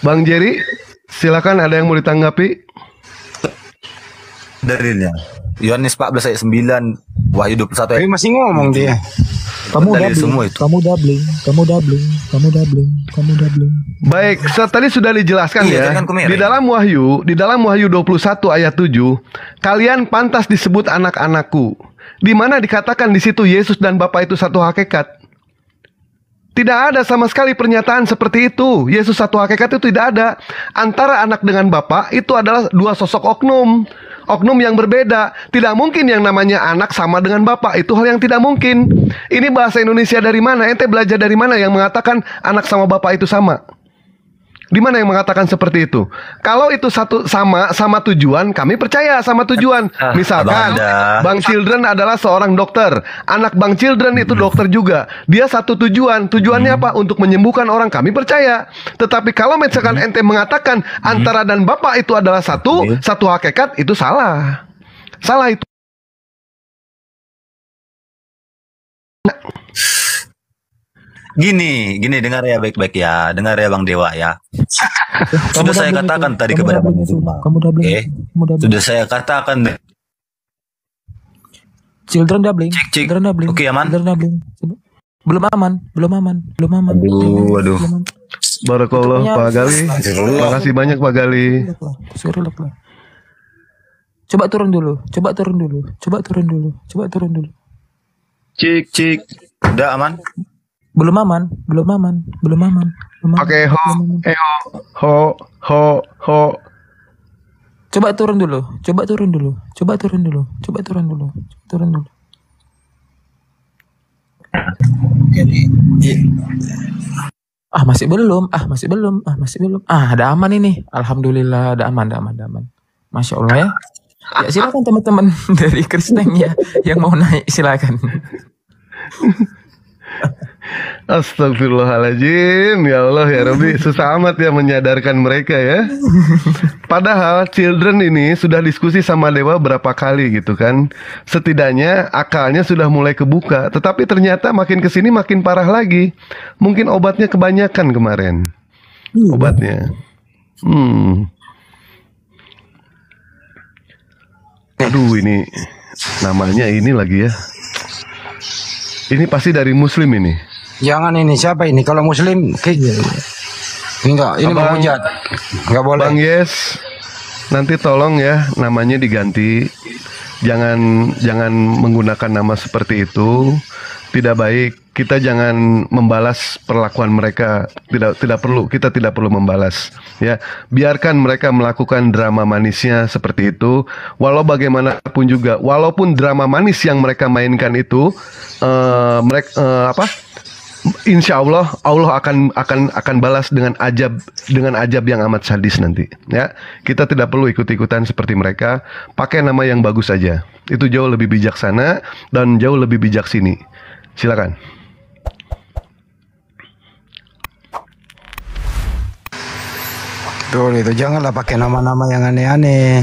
Bang Jerry, silakan, ada yang mau ditanggapi? Dalilnya Yohanes 14 ayat 9, Wahyu 21 ayat. Tapi masih ngomong dia. Kamu dalil semua itu. Kamu doubling. Baik, tadi sudah dijelaskan ya. Di dalam Wahyu 21 ayat 7, kalian pantas disebut anak-anakku. Di mana dikatakan di situ Yesus dan Bapa itu satu hakikat. Tidak ada sama sekali pernyataan seperti itu. Yesus satu hakikat itu tidak ada. Antara anak dengan Bapa itu adalah dua sosok oknum. Oknum yang berbeda. Tidak mungkin yang namanya anak sama dengan Bapa. Itu hal yang tidak mungkin. Ini bahasa Indonesia dari mana? Ente belajar dari mana yang mengatakan anak sama Bapa itu sama? Di mana yang mengatakan seperti itu? Kalau itu sama tujuan, kami percaya sama tujuan. Misalkan Bang Children adalah seorang dokter, anak Bang Children itu dokter juga. Dia satu tujuan. Tujuannya apa? Untuk menyembuhkan orang. Kami percaya. Tetapi kalau misalkan ente mengatakan antara dan Bapak itu adalah satu hakikat, itu salah. Salah itu. Gini, dengar ya baik-baik ya, dengar ya Bang Dewa ya. Sudah saya katakan tadi kepada Bang Juma. Oke. Sudah saya katakan. Children doubling. Children doubling. Oke, aman. Belum aman. Aduh. Barakallah Pak Gali. Makasih banyak Pak Gali. Coba turun dulu. Cik. Udah aman? Belum aman. Oke, ho. Coba turun dulu. Masih belum. Ada aman ini. Alhamdulillah, ada aman. Masya Allah ya. Ya silakan teman-teman dari Kristen ya yang mau naik, silakan. Astagfirullahaladzim, ya Allah ya Rabbi, susah amat ya menyadarkan mereka ya. Padahal children ini sudah diskusi sama dewa berapa kali gitu kan. Setidaknya akalnya sudah mulai kebuka, tetapi ternyata makin kesini makin parah lagi. Mungkin obatnya kebanyakan kemarin. Obatnya. Aduh, ini namanya ini lagi ya. Ini pasti dari Muslim ini. Jangan ini, siapa ini? Kalau Muslim, enggak, ini Abang, menghujat. Enggak boleh. Bang Yes, nanti tolong ya namanya diganti. Jangan menggunakan nama seperti itu. Tidak baik. Kita jangan membalas perlakuan mereka. Tidak perlu. Kita tidak perlu membalas. Ya, biarkan mereka melakukan drama manisnya seperti itu. Walau bagaimanapun juga, walaupun drama manis yang mereka mainkan itu, Insya Allah akan balas dengan ajab yang amat sadis nanti. Ya, kita tidak perlu ikut-ikutan seperti mereka. Pakai nama yang bagus saja. Itu jauh lebih bijaksana dan jauh lebih bijak sini. Silakan. Betul itu, janganlah pakai nama-nama yang aneh-aneh.